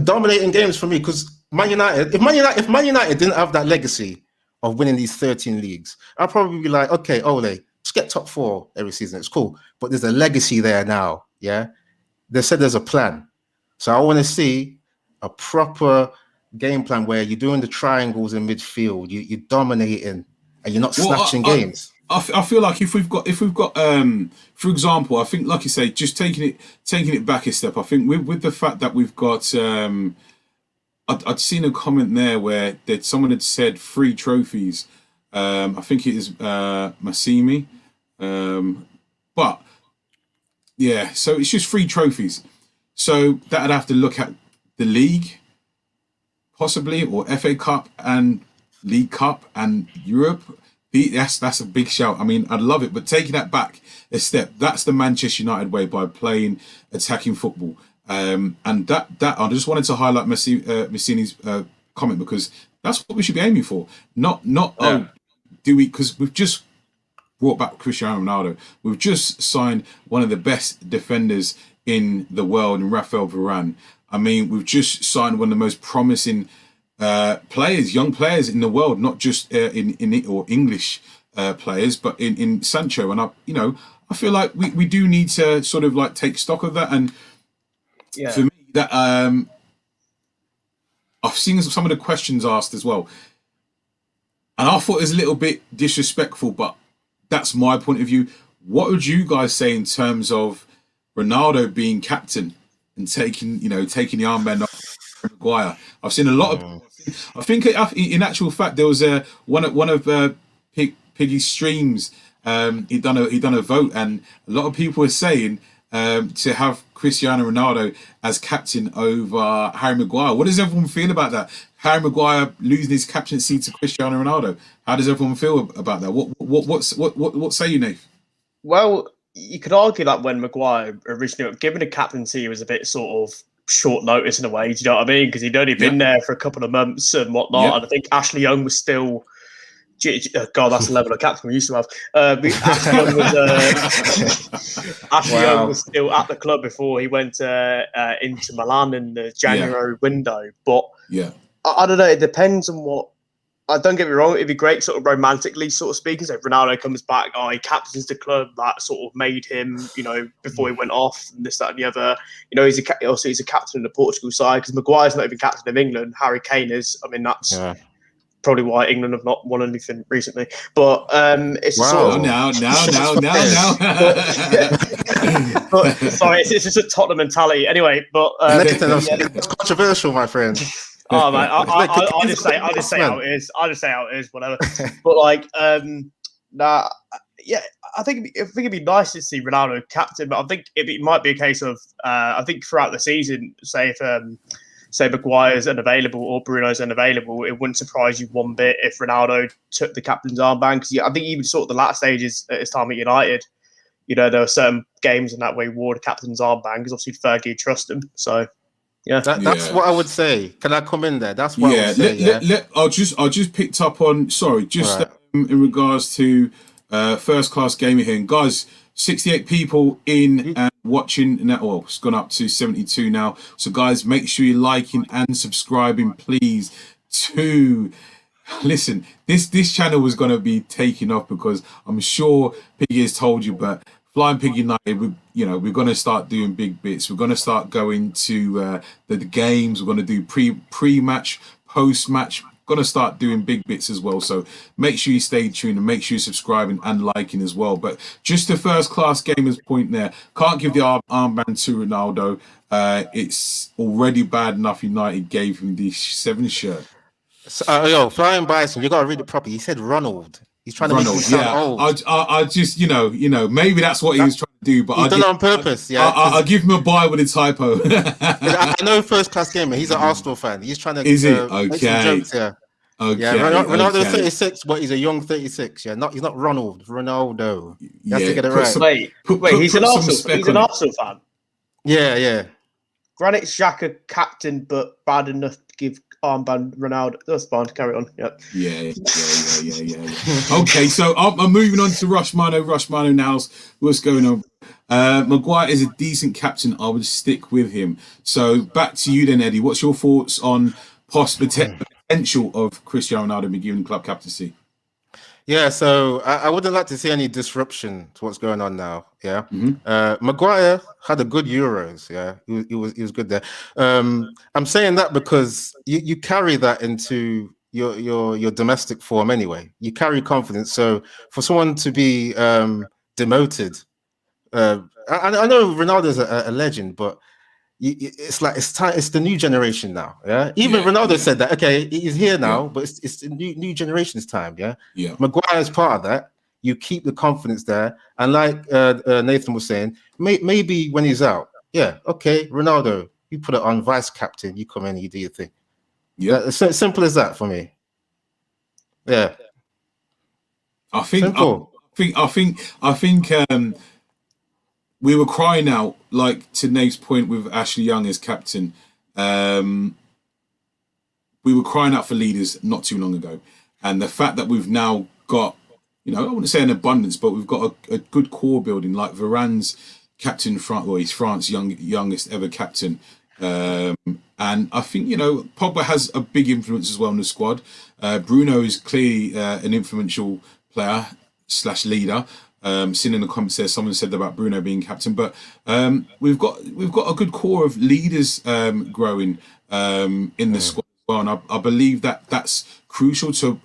dominating games for me, because Man United, if Man United didn't have that legacy of winning these 13 leagues, I'd probably be like, okay, Ole, just get top 4 every season. It's cool. But there's a legacy there now. Yeah. They said there's a plan. So I want to see a proper game plan where you're doing the triangles in midfield, you're dominating, and you're not snatching games. I feel like if we've got for example, I think, like you say, just taking it back a step, I think with the fact that we've got I'd seen a comment there where someone had said 3 trophies. I think it is Massimi. But yeah, so it's just 3 trophies. So that'd have to look at the league, possibly, or FA Cup and League Cup and Europe. That's a big shout. I mean, I'd love it, but taking that back a step, that's the Manchester United way, by playing attacking football. And that I just wanted to highlight Massini's comment, because that's what we should be aiming for. Do we? Because we've just brought back Cristiano Ronaldo. We've just signed one of the best defenders in the world, in Rafael Varane. I mean, we've just signed one of the most promising young players in the world, not just in English players, but in Sancho. And I feel like we do need to sort of like take stock of that. And for me, that I've seen some of the questions asked as well, and I thought it was a little bit disrespectful, but that's my point of view. What would you guys say in terms of Ronaldo being captain and taking the armband off Maguire? I've seen a lot of. I think in actual fact there was one of Piggy's streams. He done a vote, and a lot of people were saying to have Cristiano Ronaldo as captain over Harry Maguire. What does everyone feel about that? Harry Maguire losing his captaincy to Cristiano Ronaldo. How does everyone feel about that? What say you, Nate? Well, you could argue that when Maguire originally given a captaincy, it was a bit sort of short notice in a way. Do you know what I mean? Because he'd only been there for a couple of months and whatnot, and I think Ashley Young was still. God, that's the level of captain we used to have. Ashley Young was still at the club before he went into Milan in the January window. But I don't know. It depends on what don't get me wrong, it'd be great, sort of romantically, sort of speaking. So if Ronaldo comes back, he captains the club that sort of made him, before he went off, and this, that, and the other. He's a captain in the Portugal side, because Maguire's not even captain of England. Harry Kane is. I mean, that's probably why England have not won anything recently. But it's sort of now. But sorry, it's just a Tottenham mentality. Anyway, but it's controversial, my friend. Oh man, I just say how it is. I just say how it is, whatever. But I think it'd be nice to see Ronaldo captain. But I think it might be a case of I think throughout the season, say Maguire's unavailable or Bruno's unavailable, it wouldn't surprise you one bit if Ronaldo took the captain's armband. Because I think even sort of the last stages at his time at United, there were certain games in that way he wore the captain's armband because obviously Fergie trusts him. So. Yeah, that's what I would say. Can I come in there? That's what I would say. I just picked up on. Sorry, in regards to first class gaming here, and guys. 68 people in and watching now. Well, it's gone up to 72 now. So, guys, make sure you're liking and subscribing, please. Listen, this channel was going to be taken off because I'm sure Piggy has told you, but Flying Pig United, we're going to start doing big bits. We're going to start going to the games. We're going to do pre-match, post-match. Going to start doing big bits as well. So make sure you stay tuned and make sure you're subscribing and liking as well. But just the first class gamers point there. Can't give the armband to Ronaldo. It's already bad enough United gave him the 7 shirt. So, Flying Bison, you got to read it properly. He said Ronald. He's trying to make him sound old. I just, maybe that's what he was trying to do. But he's done it on purpose. Yeah, I'll give him a buy with a typo. I know first class gamer. He's an Arsenal fan. He's trying to. Is it make okay? some jokes, yeah. Okay. Yeah, Ronaldo's 36, but he's a young 36. Yeah, he's not Ronaldo. You have to get it right. Wait, he's an Arsenal fan. Yeah. Granit Xhaka captain, but bad enough to give armband Ronaldo. That's fine. Carry on. Yep. Yeah. Okay, so I'm moving on to Rushmano now. What's going on? Maguire is a decent captain. I would stick with him. So back to you then, Eddie. What's your thoughts on potential of Cristiano Ronaldo being given club captaincy? Yeah, so I wouldn't like to see any disruption to what's going on now. Yeah, Maguire had a good Euros. Yeah, he was good there. I'm saying that because you carry that into your domestic form anyway. You carry confidence. So for someone to be demoted, I know Ronaldo's a legend, but it's like it's time. It's the new generation now. Yeah. Even Ronaldo said that. Okay, he's here now, but it's the new generation's time. Yeah. Maguire's part of that. You keep the confidence there, and like Nathan was saying, maybe when he's out, okay, Ronaldo, you put it on vice captain. You come in, you do your thing. Yeah, it's as simple as that for me. Yeah. I think. We were crying out, like to Nate's point with Ashley Young as captain. We were crying out for leaders not too long ago. And the fact that we've now got, I wouldn't say an abundance, but we've got a good core building, like Varane's captain, he's France's youngest ever captain. And I think, Pogba has a big influence as well in the squad. Bruno is clearly an influential player / leader. Seen in the comments there, someone said about Bruno being captain, but we've got a good core of leaders growing in the squad as well, and I believe that that's crucial to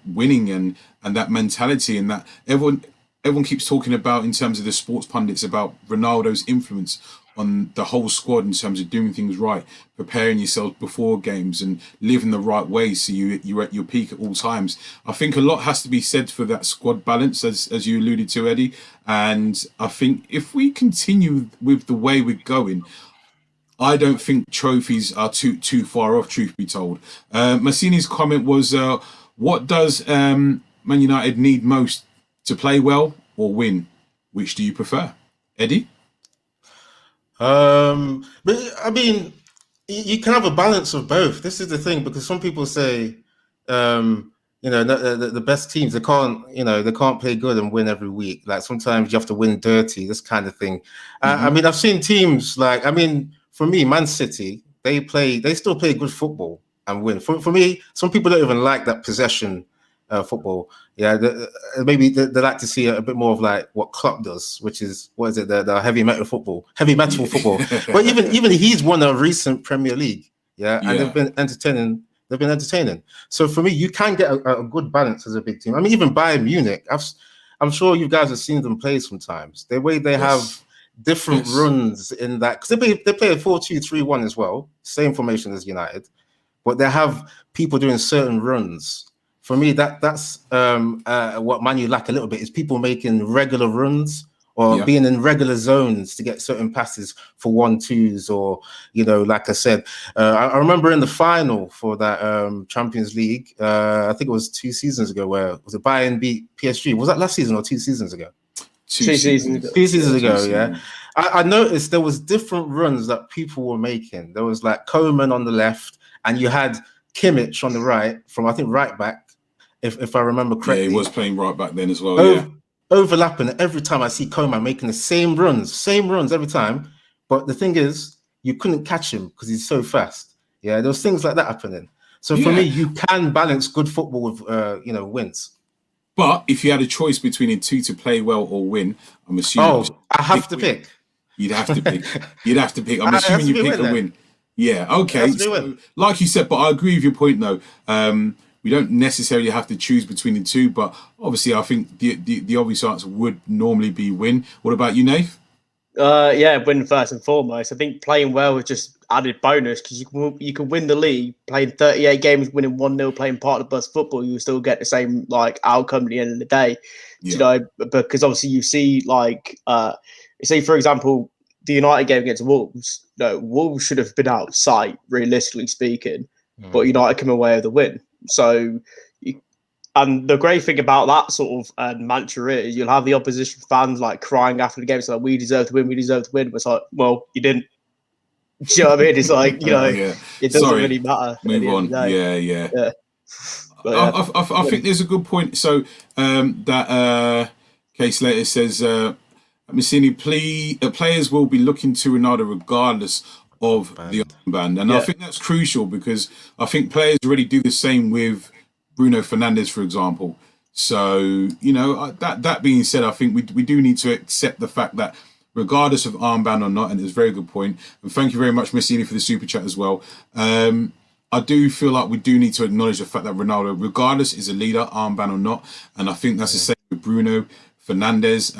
winning and that mentality, and that everyone keeps talking about in terms of the sports pundits about Ronaldo's influence on the whole squad in terms of doing things right, preparing yourselves before games and living the right way so you're at your peak at all times. I think a lot has to be said for that squad balance, as you alluded to, Eddie. And I think if we continue with the way we're going, I don't think trophies are too far off, truth be told. Massini's comment was, what does Man United need most, to play well or win? Which do you prefer? Eddie? But I mean, you can have a balance of both. This is the thing, because some people say, the best teams, they can't play good and win every week. Like sometimes you have to win dirty, this kind of thing. I mean, I've seen teams for me, Man City, they still play good football. and win. For me, some people don't even like that possession football. Yeah, maybe they like to see a bit more of like what Klopp does, which is the heavy metal football. But even he's won a recent Premier League. Yeah, and they've been entertaining. So for me, you can get a good balance as a big team. I mean, even Bayern Munich, I'm sure you guys have seen them play sometimes. The way they have different runs in that, because they play a 4-2-3-1 as well, same formation as United, but they have people doing certain runs. For me, that's what Man U lack a little bit, is people making regular runs or being in regular zones to get certain passes for 1-2s, or, you know, like I said, I remember in the final for that Champions League, I think it was 2 seasons ago, where was it Bayern beat PSG? Was that last season or 2 seasons ago? 2 seasons ago. 2 seasons ago, yeah. I noticed there was different runs that people were making. There was like Coman on the left, and you had Kimmich on the right, from I think right back, if I remember correctly. Yeah, he was playing right back then as well. Overlapping. Every time I see Coman making the same runs every time. But the thing is, you couldn't catch him because he's so fast. Yeah, there was things like that happening. So for me, you can balance good football with wins. But if you had a choice between the two to play well or win, I'm assuming. I have to pick. You'd have to pick. I'm assuming you pick a win. Yeah. Okay. So, like you said, but I agree with your point though. We don't necessarily have to choose between the two, but obviously I think the obvious answer would normally be win. What about you, Nath? Win first and foremost. I think playing well is just added bonus, because you can win the league playing 38 games, winning 1-0, playing part of the bus football. You still get the same like outcome at the end of the day. You know, because obviously you see like say for example the United game against Wolves. No, Wolves should have been out of sight, realistically speaking, but United come away with a win. So, and the great thing about that sort of mantra is you'll have the opposition fans like crying after the game. It's like, we deserve to win. But it's like, well, you didn't. Do you know what I mean? It's like, you know, it doesn't really matter. Move on. Yeah. But, I think there's a good point. So that Case Slater says, Massini, players will be looking to Ronaldo regardless of the armband, and I think that's crucial, because I think players already do the same with Bruno Fernandes, for example. So, you know, that being said, I think we do need to accept the fact that regardless of armband or not, and it's a very good point, and thank you very much, Massini, for the super chat as well. I do feel like we do need to acknowledge the fact that Ronaldo, regardless, is a leader, armband or not, and I think that's the same with Bruno Fernandes.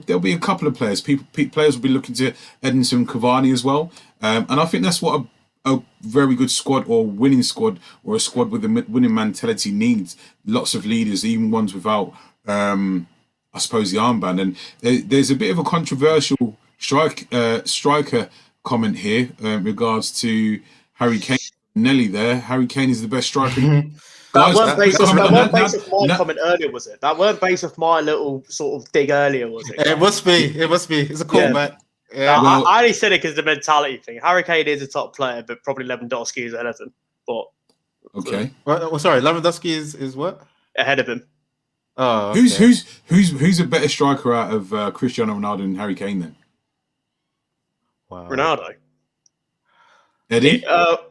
There'll be a couple of players. Players will be looking to Edinson Cavani as well. And I think that's what a very good squad, or winning squad, or a squad with a winning mentality needs. Lots of leaders, even ones without, I suppose, the armband. And there's a bit of a controversial striker comment here in regards to Harry Kane. Nelly there. Harry Kane is the best striker. That weren't based off my comment earlier, was it? That weren't based off my little sort of dig earlier, was it? It must be. It's a callback. Yeah. No, I only said it because the mentality thing. Harry Kane is a top player, but probably Lewandowski is ahead of him. But okay. Well, sorry, Lewandowski is what? Ahead of him. Oh, okay. Who's a better striker out of Cristiano Ronaldo and Harry Kane then? Wow. Ronaldo. Eddie?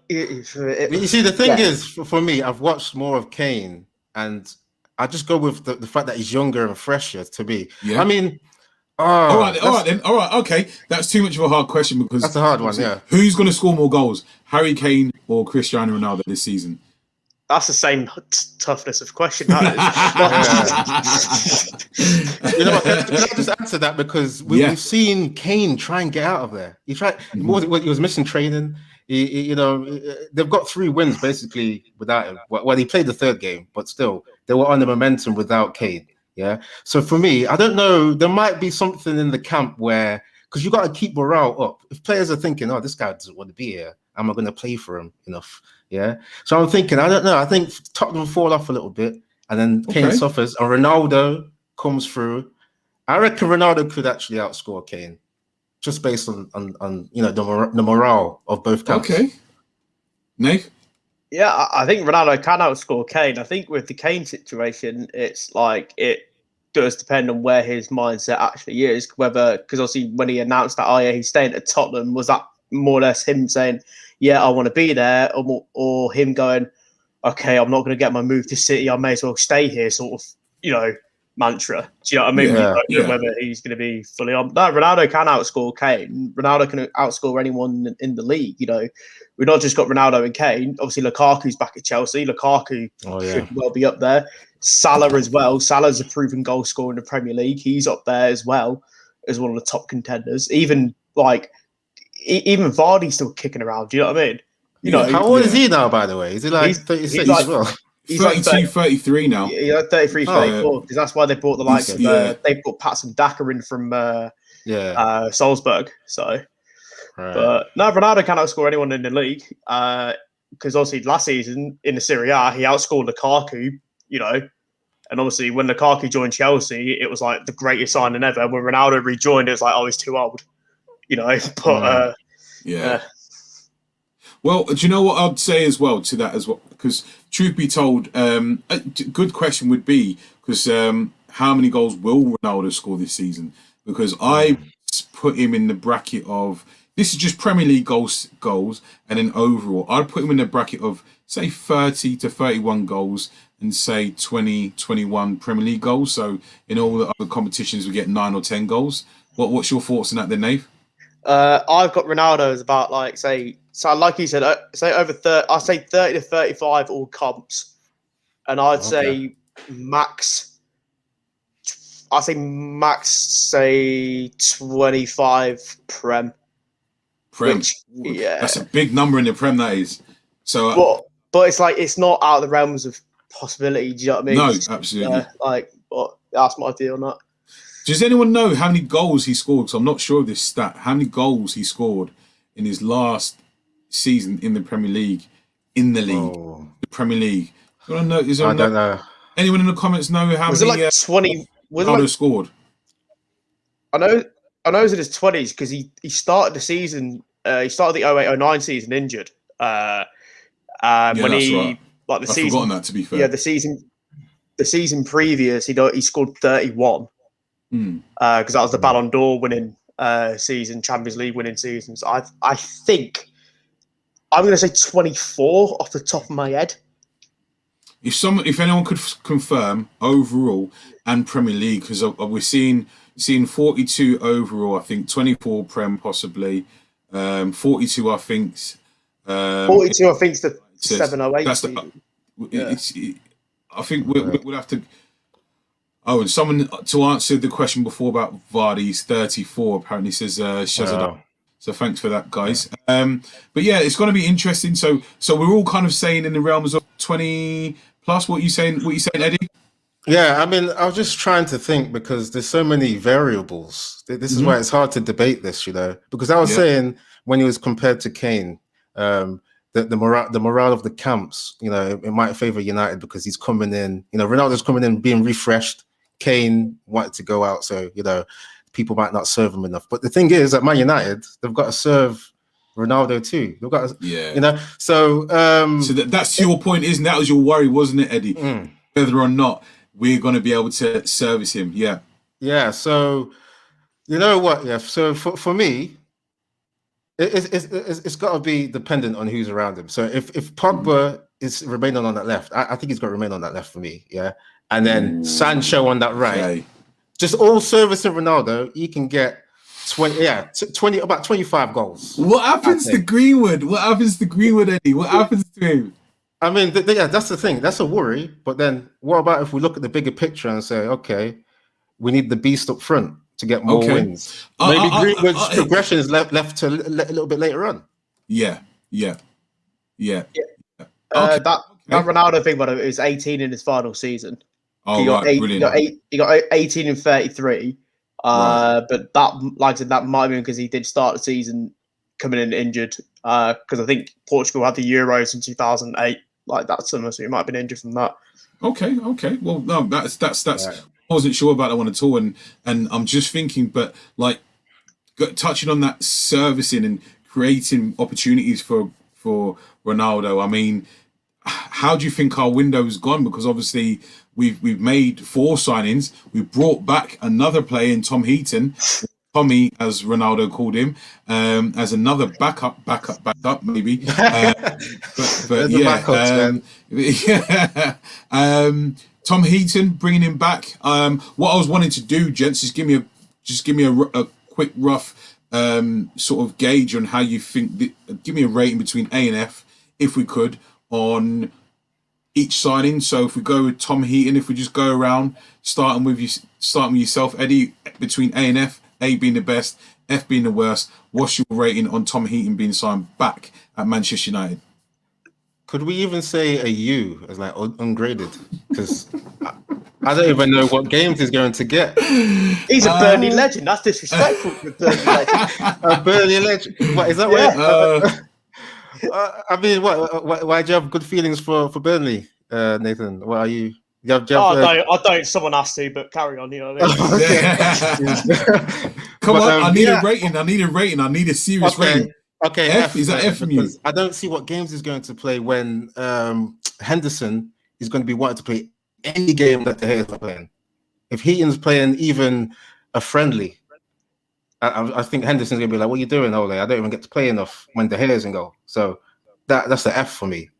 You see, the thing is, for me, I've watched more of Kane, and I just go with the fact that he's younger and fresher to me. Yeah. I mean, all right, okay. That's too much of a hard question, because that's a hard one. Yeah. Who's going to score more goals, Harry Kane or Cristiano Ronaldo this season? That's the same toughness of question. You know what? Can I just answer that, because we've seen Kane try and get out of there. He tried. He was missing training. They've got 3 wins basically without him. Well, he played the 3rd game, but still, they were on the momentum without Kane. Yeah. So for me, I don't know. There might be something in the camp where, because you got to keep morale up. If players are thinking, "Oh, this guy doesn't want to be here. Am I going to play for him enough?" Yeah. So I'm thinking, I don't know. I think Tottenham fall off a little bit, and then Kane suffers, and Ronaldo comes through. I reckon Ronaldo could actually outscore Kane, just based on the morale of both camps. Okay. Nate? Yeah, I think Ronaldo can outscore Kane. I think with the Kane situation, it's like it does depend on where his mindset actually is. Because obviously when he announced that, he's staying at Tottenham, was that more or less him saying, yeah, I want to be there, or him going, okay, I'm not going to get my move to City, I may as well stay here, sort of, mantra. Do you know what I mean? Yeah, You don't know whether he's going to be fully on. No, Ronaldo can outscore Kane. Ronaldo can outscore anyone in the league. We've not just got Ronaldo and Kane. Obviously, Lukaku's back at Chelsea. Lukaku should well be up there. Salah as well. Salah's a proven goal scorer in the Premier League. He's up there as well as one of the top contenders. Even Vardy's still kicking around. Do you know what I mean? How old is he now, by the way? Is he like 36 as well? He's 32, 33 now. He's like 33, 34, because that's why they brought the likes of they put Patson Daka in from Salzburg. So, but no, Ronaldo can't outscore anyone in the league because obviously last season in the Serie A he outscored Lukaku, and obviously when Lukaku joined Chelsea, it was like the greatest signing ever. When Ronaldo rejoined, it was like, oh, he's too old, But Well, do you know what I'd say as well to that as well? Because truth be told, a good question would be because how many goals will Ronaldo score this season? Because I put him in the bracket of, this is just Premier League goals, and then overall, I'd put him in the bracket of say 30 to 31 goals and say 20, 21 Premier League goals. So in all the other competitions, we get 9 or 10 goals. What's your thoughts on that, then, Nave? I've got Ronaldo as about like you said, say over 30. I say 30 to 35 all comps, and I'd say max. Say 25 Prem. Which, that's a big number in the Prem. That is. So, but it's like it's not out of the realms of possibility. Do you know what I mean? No, absolutely. But that's my view on that. Does anyone know how many goals he scored? So I'm not sure of this stat. How many goals he scored in his last season in the Premier League? The Premier League. I don't know. I don't know. Anyone in the comments know how was many? It like 20? Ronaldo scored. I know. It was in his 20s because he started the season. He started the 08-09 season injured. When he right. like the I've season. Forgotten that, to be fair. Yeah, the season previous, he scored 31. Because that was the Ballon d'Or winning season, Champions League winning seasons. I think I'm going to say 24 off the top of my head. If anyone could confirm overall and Premier League, because we're seeing 42 overall, I think 24 Prem possibly, 42 I think. 42 I think is the 708. That's I think we'll have to. Oh, and someone to answer the question before about Vardy's 34 apparently says Shazadar. So thanks for that, guys. But yeah, it's going to be interesting. So we're all kind of saying in the realms of 20 plus. What you saying, Eddie? Yeah, I mean, I was just trying to think because there's so many variables. This is why it's hard to debate this, because I was saying when he was compared to Kane, the morale of the camps, it might favor United because he's coming in. Ronaldo's coming in being refreshed. Kane wanted to go out, so people might not serve him enough. But the thing is, at Man United, they've got to serve Ronaldo too. They've got to, So that's your point, isn't that? Was your worry, wasn't it, Eddie? Whether or not we're going to be able to service him, Yeah. So you know what? Yeah. So for me, it's got to be dependent on who's around him. So if Pogba is remaining on that left, I think he's got to remain on that left for me. Yeah. And then Sancho on that right. Okay. Just all servicing Ronaldo, he can get 20, about 25 goals. What happens to Greenwood? What happens to Greenwood, Eddie? What happens to him? I mean, that's the thing. That's a worry. But then what about if we look at the bigger picture and say, okay, we need the beast up front to get more wins. Maybe Greenwood's progression is left to a little bit later on. Yeah. That Ronaldo thing, by the way, is 18 in his final season. Oh, brilliant. He got 18 and 33. But that, like I said, that might have been because he did start the season coming in injured. Because I think Portugal had the Euros in 2008, like that summer, so he might have been injured from that. Okay. Well, no, that's. I wasn't sure about that one at all, and I'm just thinking, but like touching on that servicing and creating opportunities for Ronaldo. I mean, how do you think our window's gone? Because obviously we've made 4 signings. We've brought back another player in Tom Heaton, Tommy, as Ronaldo called him, as another backup, maybe. But yeah, yeah. Tom Heaton, bringing him back. What I was wanting to do, gents, is give me a quick rough sort of gauge on how you think. Give me a rating between A and F, if we could, on each signing. So if we go with Tom Heaton, if we just go around, starting with yourself, Eddie, between A and F, A being the best, F being the worst. What's your rating on Tom Heaton being signed back at Manchester United? Could we even say a U as like ungraded? Because I don't even know what games he's going to get. He's a Burnley legend. That's disrespectful for a Burnley legend. A Burnley legend? What is that? Yeah. I mean, why do you have good feelings for Burnley, Nathan? What are you? I don't. Someone has to, but carry on. You know what I mean? Come on, I need a rating. I need a serious rating. Okay, F is that F from you? I don't see what games he's going to play when Henderson is going to be wanting to play any game that De Gea's not playing. If Heaton's playing even a friendly, I think Henderson's going to be like, "What are you doing, Ole? I don't even get to play enough when De Gea's in goal." So that's the F for me.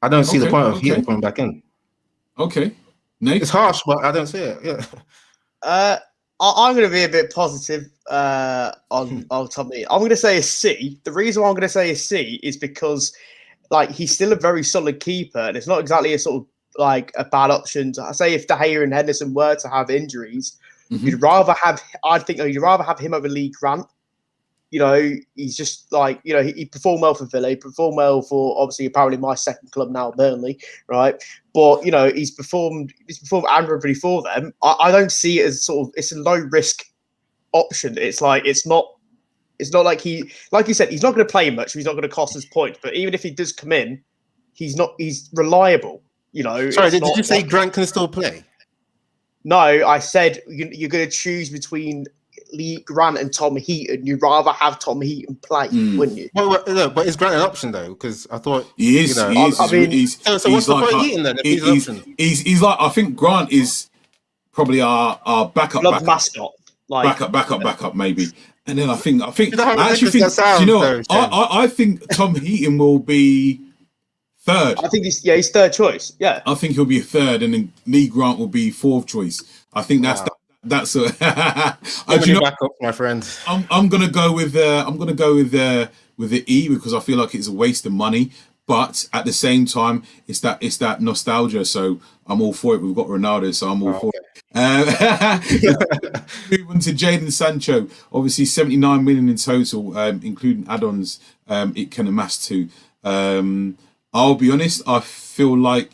I don't see the point of Heaton coming back in. Okay, Nate? It's harsh, but I don't see it. Yeah. I'm going to be a bit positive on Tommy. I'm going to say a C. The reason why I'm going to say a C is because, like, he's still a very solid keeper, and it's not exactly a sort of like a bad option. I say if De Gea and Henderson were to have injuries, you'd rather have him over Lee Grant. You know, he's just like, you know, he performed well for Villa. He performed well for, obviously, apparently my second club now, Burnley, right? But, you know, he's performed admirably for them. I don't see it as sort of, it's a low risk option. It's like, it's not like like you said, he's not going to play much. So he's not going to cost us points. But even if he does come in, he's reliable. You know. Sorry, did you say Grant can still play? No, I said you're going to choose between Lee Grant and Tom Heaton. You'd rather have Tom Heaton play, wouldn't you? Well, no, but is Grant an option though? Because I thought he is. You know, he is. I mean, so what's the point of like, Heaton then? If he's an option, he's like, I think Grant is probably our backup mascot, like backup maybe. And then I think I actually think I think Tom Heaton will be third. I think he's third choice. Yeah, I think he'll be a third, and then Lee Grant will be fourth choice. I think that's back up, my friend. I'm gonna go with the E because I feel like it's a waste of money, but at the same time it's that nostalgia. So I'm all for it. We've got Ronaldo, so I'm all for it. Move on to Jadon Sancho. Obviously 79 million in total, including add-ons. It can amass to. I'll be honest. I feel like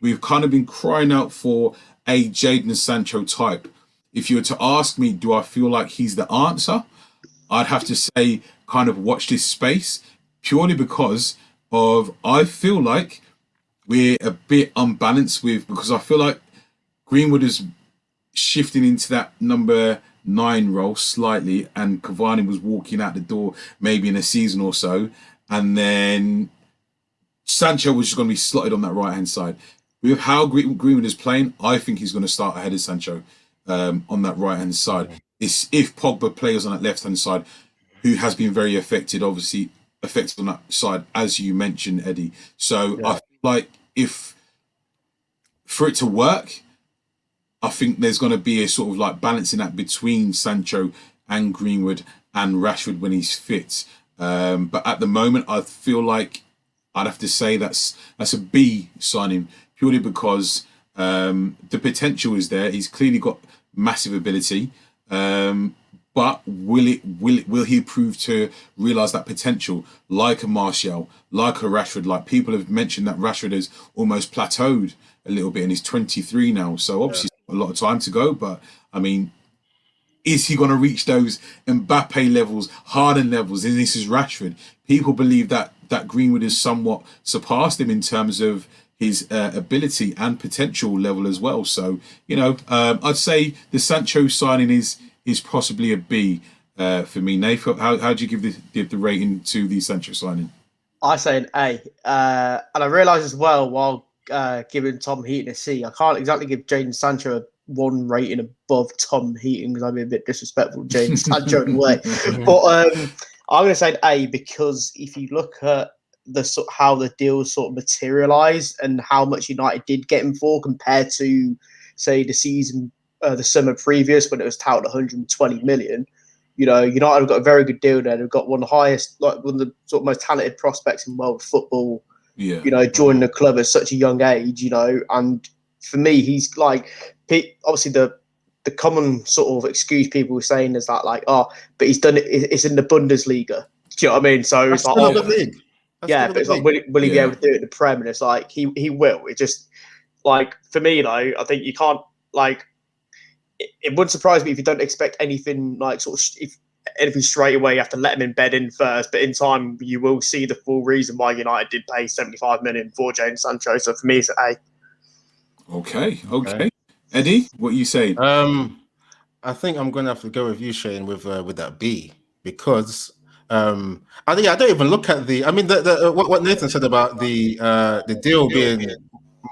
we've kind of been crying out for a Jadon Sancho type. If you were to ask me, do I feel like he's the answer? I'd have to say kind of watch this space, purely because I feel like we're a bit unbalanced because I feel like Greenwood is shifting into that number 9 role slightly, and Cavani was walking out the door maybe in a season or so, and then Sancho was just going to be slotted on that right-hand side. With how Greenwood is playing, I think he's going to start ahead of Sancho on that right-hand side. It's if Pogba plays on that left-hand side, who has been very affected on that side, as you mentioned, Eddie. So I feel like for it to work, I think there's going to be a sort of like balancing that between Sancho and Greenwood and Rashford when he's fit. But at the moment, I feel like I'd have to say that's a B signing, purely because the potential is there. He's clearly got massive ability, but will he prove to realise that potential, like a Martial, like a Rashford? Like, people have mentioned that Rashford has almost plateaued a little bit, and he's 23 now, so obviously a lot of time to go. But I mean, is he going to reach those Mbappe levels, Harden levels? And this is Rashford. People believe that Greenwood has somewhat surpassed him in terms of his ability and potential level as well. So, you know, I'd say the Sancho signing is possibly a B for me. Nathan, how do you give the rating to the Sancho signing? I say an A. And I realise as well, while giving Tom Heaton a C, I can't exactly give Jadon Sancho a one rating above Tom Heaton, because I'm being a bit disrespectful, James Sancho in a way. But I'm going to say an A, because if you look at how the deal sort of materialised and how much United did get him for compared to, say, the summer previous when it was touted 120 million. United have got a very good deal there. They've got one of the sort of most talented prospects in world football. Yeah. Joining the club at such a young age. And for me, he's like, obviously the common sort of excuse people were saying is that but he's done it. It's in the Bundesliga. Do you know what I mean? So it's like, league. But it's like, will he be able to do it in the Prem? And it's like he will. It just for me, I think you can't It wouldn't surprise me if you don't expect anything anything straight away. You have to let him embed in first, but in time you will see the full reason why United did pay 75 million for Jadon Sancho. So for me, it's an A. Okay. Eddie, what are you saying? I think I'm going to have to go with you, Shane, with that B, because I don't even look at what Nathan said about the deal being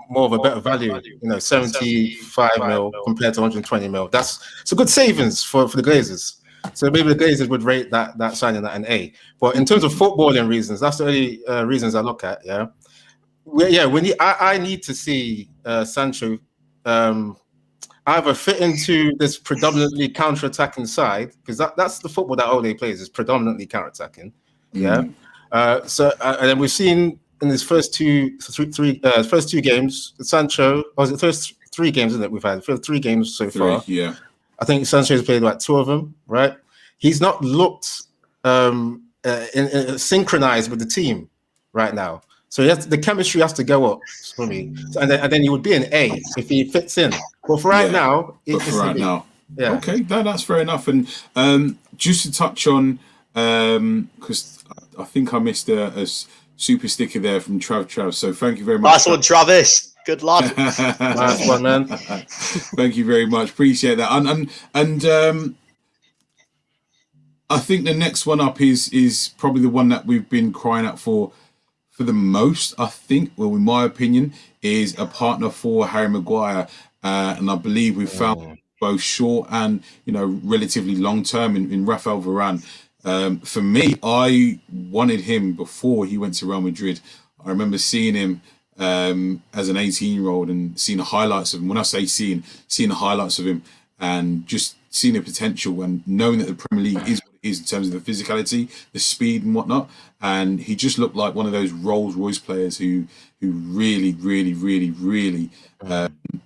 more of a better value, 75 mil compared to 120 mil. It's a good savings for the Glazers. So maybe the Glazers would rate that signing at an A. But in terms of footballing reasons, that's the only reasons I look at. Yeah. I need to see Sancho either fit into this predominantly counter-attacking side, because that's the football that Ole plays, is predominantly counter-attacking. Yeah. And then we've seen in his first two games, Sancho, was it first 3 games, isn't it? We've had 3 games so far. Yeah. I think Sancho's played 2 of them, right? He's not looked synchronized with the team right now. So the chemistry has to go up for me. And then he would be an A if he fits in. But for right now, yeah. Okay, that's fair enough. And just to touch on, because I think I missed a super sticker there from Trav. So thank you very much. Nice one, Travis. Good lad. Nice one, man. Thank you very much. Appreciate that. And I think the next one up is probably the one that we've been crying out for the most. I think, well, in my opinion, is a partner for Harry Maguire, and I believe we've found both short and relatively long term in Rafael Varane. For me, I wanted him before he went to Real Madrid. I remember seeing him as an 18-year-old and seeing the highlights of him. When I say seeing the highlights of him and just seeing the potential and knowing that the Premier League is what it is in terms of the physicality, the speed and whatnot. And he just looked like one of those Rolls Royce players who really, really, really, really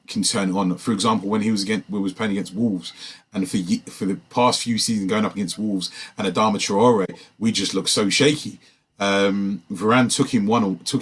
can turn it on. For example, when he was playing against Wolves, and for the past few seasons going up against Wolves and Adama Traore, we just looked so shaky. Varane took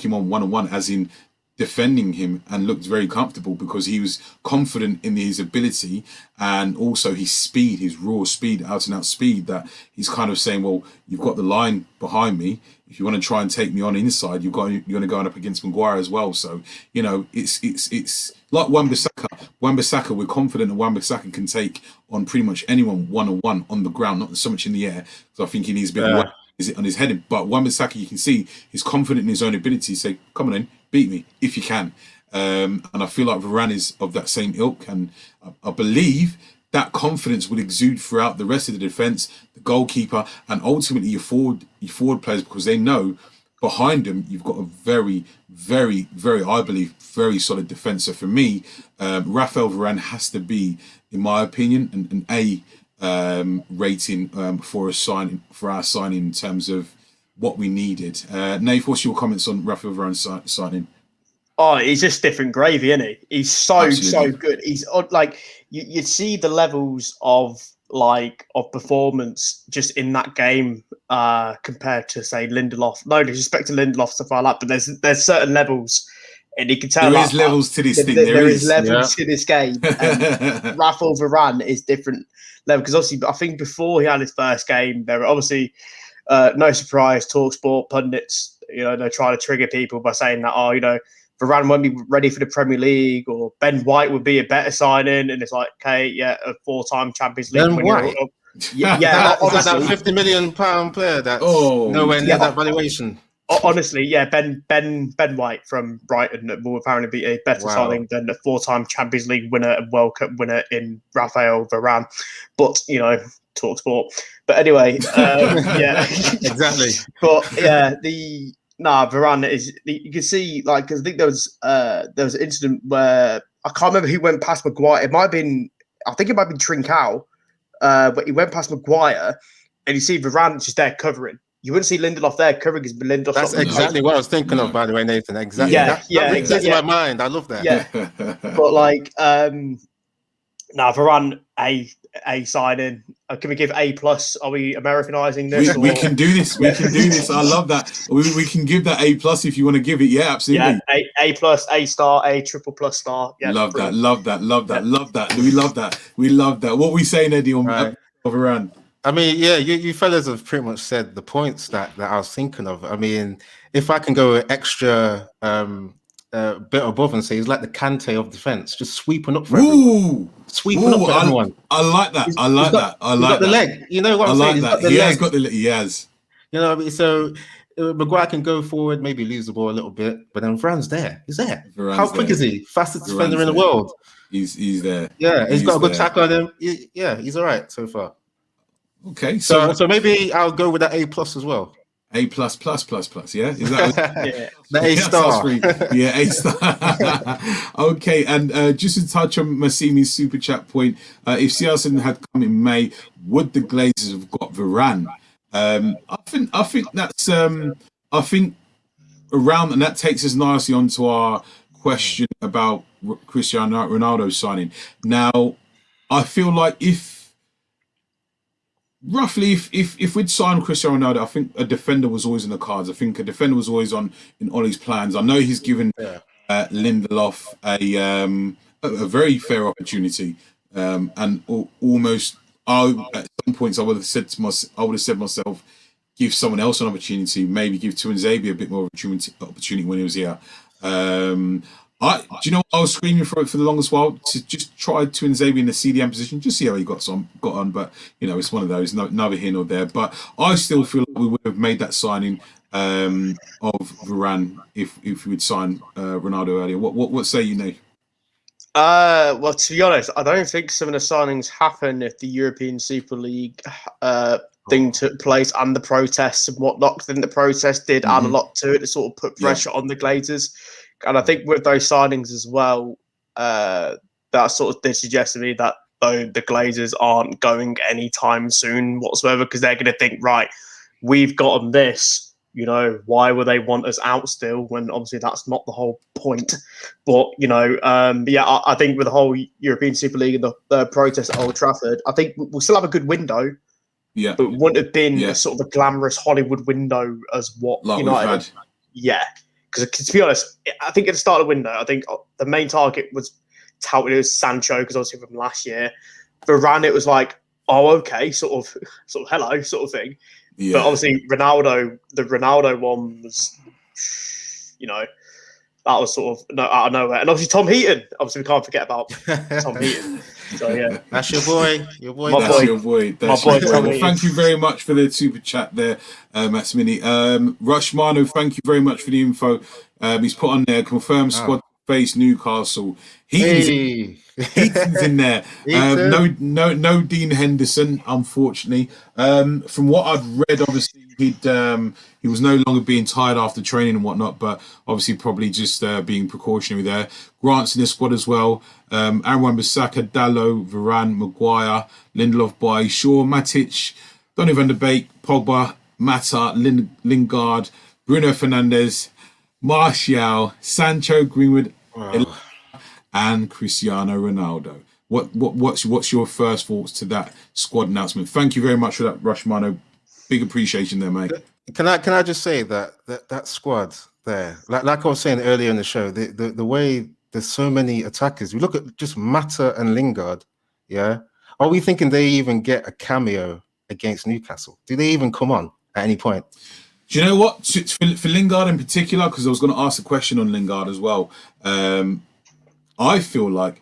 him on one-on-one, as in defending him, and looked very comfortable because he was confident in his ability and also his speed, his raw speed, out and out speed, that he's kind of saying, well, you've got the line behind me. If you want to try and take me on inside, you're going to go up against Maguire as well. So, it's like Wan-Bissaka. Wan-Bissaka, we're confident that Wan-Bissaka can take on pretty much anyone one-on-one on the ground, not so much in the air. So I think he needs a bit of work on his heading. But Wan-Bissaka, you can see he's confident in his own ability to say, come on in, beat me if you can. And I feel like Varane is of that same ilk, and I believe that confidence will exude throughout the rest of the defence, the goalkeeper, and ultimately your forward players, because they know behind them you've got a very, very, very, I believe, very solid defence. So for me, Rafael Varane has to be, in my opinion, an A rating for our signing in terms of what we needed. Nath, what's your comments on Rafael Varane signing? Oh, he's just different gravy, isn't he? He's so good. He's like you see the levels of performance just in that game compared to, say, Lindelof. No disrespect to Lindelof, stuff like that, but there's certain levels, and you can tell there is levels to this thing. There is levels to this game. And Rafael Varane is different level, because obviously I think before he had his first game, there were obviously no surprise, TalkSport pundits, they're trying to trigger people by saying that, Varane won't be ready for the Premier League, or Ben White would be a better signing. And it's like, okay, yeah, a 4-time Champions League winner. Ben White? Yeah, that £50 million player that's nowhere near that valuation. Honestly, yeah, Ben White from Brighton will apparently be a better signing than a 4-time Champions League winner and World Cup winner in Raphael Varane. But talk sport. But anyway, yeah, exactly. But yeah, Varane is. You can see, like, because I think there was an incident where I can't remember who went past Maguire. It might have been, I think it might have been Trincao, but he went past Maguire, and you see Varane just there covering. You wouldn't see Lindelof there covering his Lindelof. That's exactly what I was thinking of, by the way, Nathan. Exactly. Yeah, that makes sense in my mind. I love that. Yeah, but like, Varane a signing. Can we give A+? Are we Americanizing this? We can do this. We can do this. I love that. We can give that A+ if you want to give it. Yeah, absolutely. Yeah, A+, A star, A ++ star. Yeah, love that. Love that. Love that. Love that. We love that. We love that. What are we saying, Eddie, on Varane? I mean, yeah, you fellas have pretty much said the points that I was thinking of. I mean, if I can go an extra bit above and say he's like the Kante of defense, just sweeping up for everyone. Sweeping up for everyone. I like that. I like that. I like the leg. You know what I'm saying? He has got the leg. He has. You know what I mean? So Maguire can go forward, maybe lose the ball a little bit, but then Varane's there. He's there. How quick is he? Fastest defender in the world. He's there. Yeah, he's got a good tackle on him. Yeah, he's all right so far. Okay, so maybe I'll go with that A+ as well. A+++++, yeah? Is that the A star? Yeah, A star. Okay, and just to touch on Massimi's super chat point, if CR7 had come in May, would the Glazers have got Varane? I think that's I think around, and that takes us nicely onto our question about Cristiano Ronaldo signing. Now, I feel like if we'd signed Cristiano Ronaldo, I think a defender was always in the cards. I think a defender was always in Ollie's plans. I know he's given Lindelof a very fair opportunity, and almost at some points I would have said to myself, give someone else an opportunity, maybe give Tuanzebe a bit more opportunity when he was here. Do you know what? I was screaming for it for the longest while to just try Tuanzebe in the CDM position, just see how he got on. But it's one of those, neither here nor there. But I still feel like we would have made that signing of Varane if we would sign Ronaldo earlier. What say you, Nate? Well, to be honest, I don't think some of the signings happen if the European Super League thing took place and the protests and whatnot. I think the protest did add a lot to it to sort of put pressure on the Glazers. And I think with those signings as well, that sort of did suggest to me that the Glazers aren't going anytime soon whatsoever, because they're going to think, right, we've gotten this, why would they want us out still when obviously that's not the whole point. But, I think with the whole European Super League and the protest at Old Trafford, I think we'll still have a good window. Yeah. But it wouldn't have been sort of a glamorous Hollywood window as what United had. Yeah. Because to be honest, I think at the start of the window, I think the main target was touted as Sancho, because obviously from last year. Varane, it was like, oh, okay, sort of hello, sort of thing. Yeah. But obviously Ronaldo, the Ronaldo one was, that was sort of out of nowhere. And obviously Tom Heaton, obviously we can't forget about Tom Heaton. So yeah, that's your boy. That's your boy. Well, thank you very much for the super chat there, Massimini. Rushmano, thank you very much for the info. He's put on there, confirmed squad face Newcastle. Heaton's in there. No Dean Henderson, unfortunately. From what I've read, obviously he was no longer being tired after training and whatnot, but obviously probably just being precautionary there. Grant's in the squad as well. Aaron Wan-Bissaka, Dalot, Varane, Maguire, Lindelof, Bailly, Shaw, Matic, Donny van der Beek, Pogba, Mata, Lingard, Bruno Fernandes, Martial, Sancho, Greenwood, and Cristiano Ronaldo. What's your first thoughts to that squad announcement? Thank you very much for that, Rushmano. Big appreciation there, mate. Can I just say that squad there, like I was saying earlier in the show, the way there's so many attackers. We look at just Mata and Lingard. Yeah, are we thinking they even get a cameo against Newcastle? Do they even come on at any point? Do you know what? For Lingard in particular, because I was going to ask a question on Lingard as well. I feel like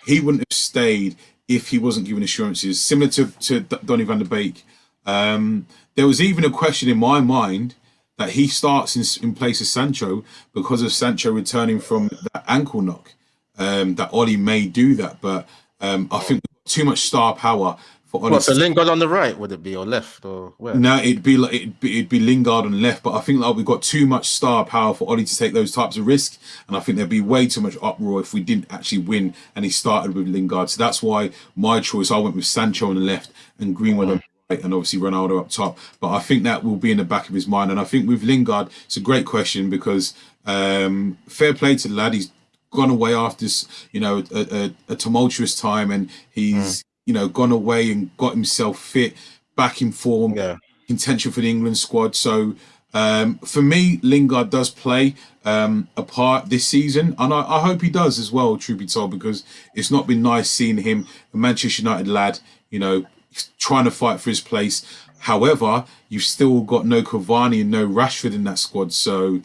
he wouldn't have stayed if he wasn't given assurances, similar to Donny van der Beek. There was even a question in my mind that he starts in place of Sancho because of Sancho returning from that ankle knock. That Ollie may do that, but I think we've got too much star power for Ollie. What, so Lingard on the right, would it be, or left, or where? No, it'd be Lingard on left, but I think like we've got too much star power for Ollie to take those types of risks, and I think there'd be way too much uproar if we didn't actually win and he started with Lingard. So that's why my choice, I went with Sancho on the left and Greenwood on the right, and obviously Ronaldo up top. But I think that will be in the back of his mind, and I think with Lingard, it's a great question because fair play to the lad, he's gone away after this, a tumultuous time, and he's gone away and got himself fit, back in form, contention for the England squad. So for me, Lingard does play a part this season, and I hope he does as well, truth be told, because it's not been nice seeing him, a Manchester United lad, trying to fight for his place. However, you've still got no Cavani and no Rashford in that squad, so...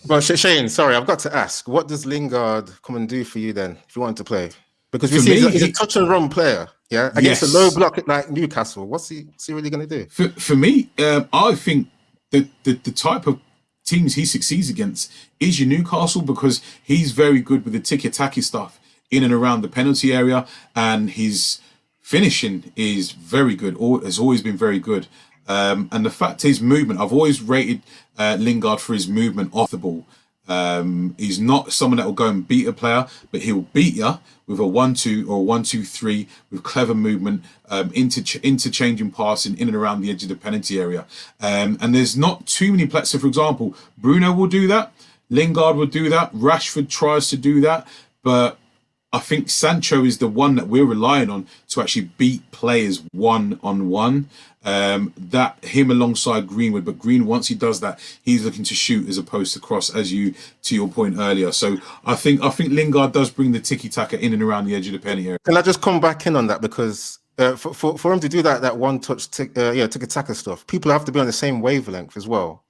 Well, Shane, sorry, I've got to ask, what does Lingard come and do for you then, if you want to play? Because we see he's a touch and run player, against a low block like Newcastle. What's he really going to do? For me, I think the type of teams he succeeds against is your Newcastle, because he's very good with the tiki-taki stuff in and around the penalty area, and his finishing is very good, or has always been very good. And the fact his movement, I've always rated Lingard for his movement off the ball. He's not someone that will go and beat a player, but he'll beat you with a 1-2 or a 1-2-3 with clever movement, interchanging passing in and around the edge of the penalty area. And there's not too many players. So, for example, Bruno will do that. Lingard will do that. Rashford tries to do that. But I think Sancho is the one that we're relying on to actually beat players one-on-one. That him alongside Greenwood, but Green, once he does that, he's looking to shoot as opposed to cross, to your point earlier. So I think Lingard does bring the tiki-taka in and around the edge of the penalty area. Can I just come back in on that, because for him to do that one touch tiki-taka stuff, people have to be on the same wavelength as well,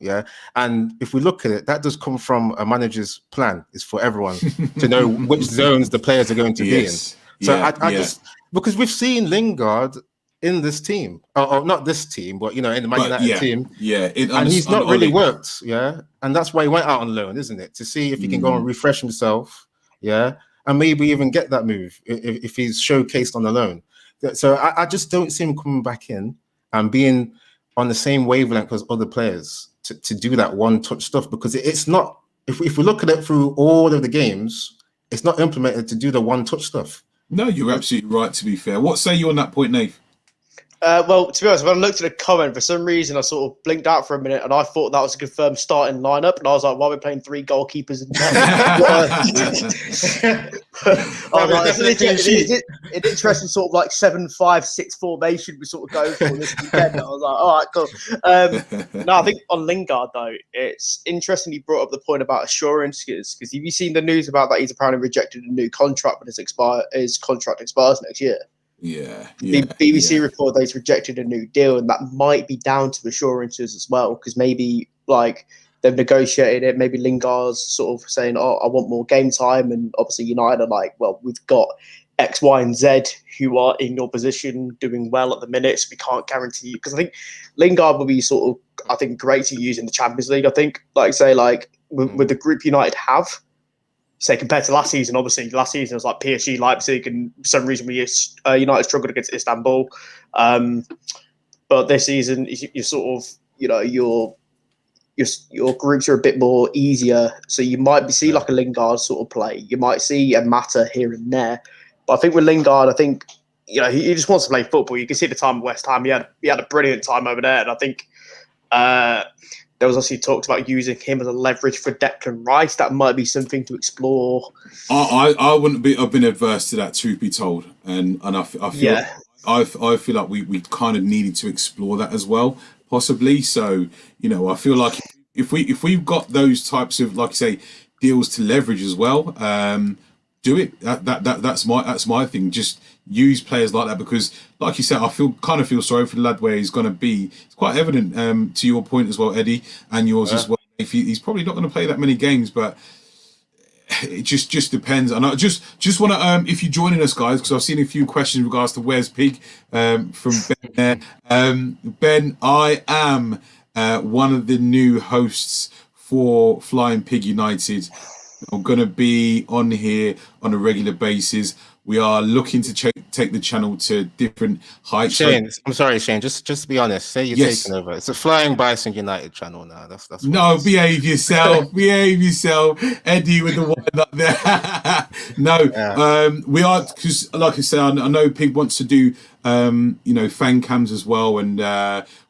and if we look at it, that does come from a manager's plan, is for everyone to know which zones the players are going to be in. So I just, because we've seen Lingard in this team, or not this team, but in the Man United team, and he's not really worked, and that's why he went out on loan, isn't it, to see if he can go and refresh himself, and maybe even get that move if he's showcased on the loan. So I just don't see him coming back in and being on the same wavelength as other players to do that one-touch stuff, because it's not, if we look at it through all of the games, it's not implemented to do the one-touch stuff. No, you're absolutely right, to be fair. What say you on that point, Nate? Well, to be honest, when I looked at the comment, for some reason I sort of blinked out for a minute, and I thought that was a confirmed starting lineup, and I was like, "Why are we playing 3 goalkeepers in it's interesting, sort of like 7-5-6 formation we sort of go for this weekend. I was like, all right, cool. No, I think on Lingard though, it's interesting you brought up the point about assurances, because have you seen the news about that? He's apparently rejected a new contract, but his contract expires next year. The BBC report that he's rejected a new deal, and that might be down to assurances as well, because maybe like they've negotiated it. Maybe Lingard's sort of saying, "Oh, I want more game time," and obviously United are like, "Well, we've got X, Y, and Z who are in your position doing well at the minute, so we can't guarantee you." Because I think Lingard will be sort of, I think, great to use in the Champions League. I think, with the group United have. Say compared to last season, obviously last season it was like PSG, Leipzig, and for some reason United struggled against Istanbul. But this season, you sort of, your groups are a bit more easier, so you might see like a Lingard sort of play. You might see a Mata here and there, but I think with Lingard, I think he just wants to play football. You can see the time at West Ham. He had a brilliant time over there, and I think. There was also talked about using him as a leverage for Declan Rice. That might be something to explore. I wouldn't be. I've been adverse to that, truth be told, and I feel I feel like we kind of needed to explore that as well, possibly. So I feel like if we've got those types of, like you say, deals to leverage as well, do it. That's my thing. Just use players like that, because, like you said, I kind of feel sorry for the lad where he's going to be. It's quite evident to your point as well, Eddie, and yours as well. If he's probably not going to play that many games, but it just depends. And I just want to, if you're joining us, guys, because I've seen a few questions in regards to Where's Pig from Ben there. Ben, I am one of the new hosts for Flying Pig United. I'm going to be on here on a regular basis. We are looking to take the channel to different heights. Shane, I'm sorry, Shane. Just to be honest, say you're taking over. It's a Flying Bison United channel now. That's no. Behave yourself. Behave yourself, Eddie with the wine up there. No, we are, because, like I said, I know Pig wants to do fan cams as well, and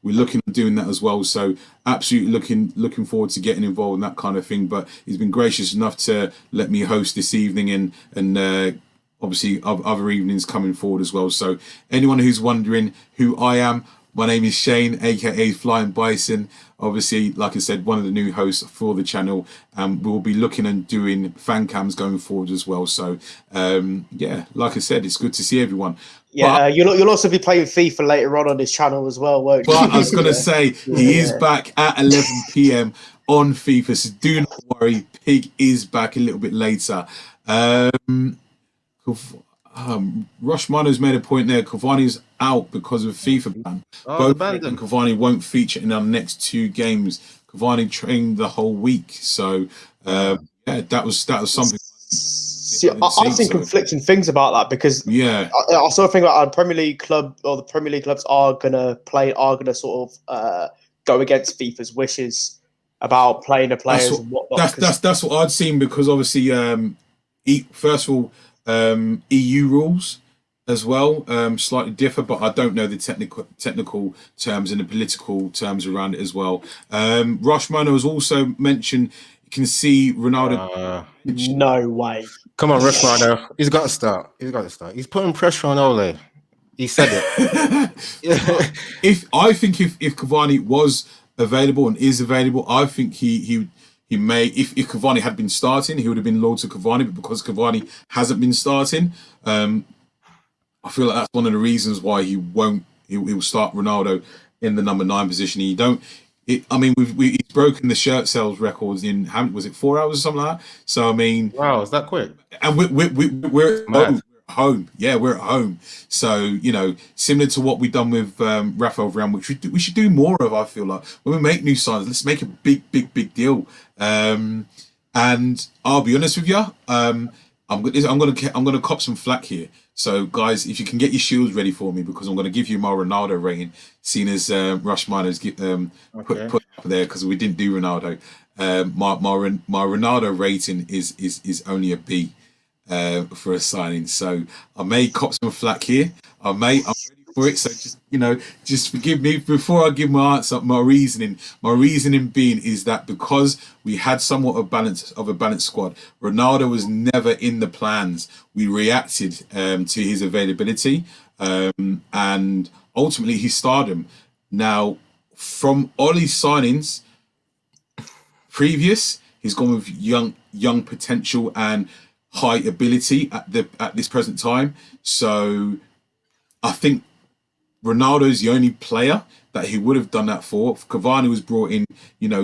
we're looking at doing that as well. So absolutely looking forward to getting involved in that kind of thing. But he's been gracious enough to let me host this evening, and obviously other evenings coming forward as well. So anyone who's wondering who I am, my name is Shane, aka Flying Bison. Obviously, like I said, one of the new hosts for the channel. We'll be looking and doing fan cams going forward as well. So like I said, it's good to see everyone. Yeah, you'll also be playing FIFA later on this channel as well, won't you? But I was going to say, he is back at 11 p.m. on FIFA, so do not worry, Pig is back a little bit later. Rush Mino's made a point there. Cavani's out because of FIFA ban. Both Pig and Cavani won't feature in our next 2 games. Cavani trained the whole week, so that was something. See, I've seen conflicting things about that, because I saw a thing about a Premier League club, or the Premier League clubs are gonna sort of go against FIFA's wishes about playing the players and whatnot. That's what I'd seen, because obviously, first of all, EU rules as well slightly differ, but I don't know the technical terms and the political terms around it as well. Rush Mino has also mentioned you can see Ronaldo. No way. Come on, Rush Mino. He's got to start. He's putting pressure on Ole. He said it. If Cavani was available and is available, I think he may, if Cavani had been starting, he would have been loyal to Cavani, but because Cavani hasn't been starting, I feel like that's one of the reasons why he will start Ronaldo in the number 9 position. He's broken the shirt sales records in, was it 4 hours or something like that? So I mean, wow, is that quick? And we're at home. Yeah, we're at home. So similar to what we've done with Rafael Varane, which we should do more of. I feel like when we make new signs, let's make a big deal. And I'll be honest with you, I'm gonna cop some flack here. So guys, if you can get your shields ready for me, because I'm going to give you my Ronaldo rating, seeing as Rush Minor's put up there, because we didn't do Ronaldo. My Ronaldo rating is only a B for a signing. So I may cop some flack here. I'm ready for it. So just forgive me before I give my answer. My reasoning being is that because we had somewhat of a balanced squad, Ronaldo was never in the plans. We reacted to his availability, and ultimately he starred him. Now, from Ollie's signings previous, he's gone with young potential and high ability at this present time. So I think Ronaldo's the only player that he would have done that for. Cavani was brought in,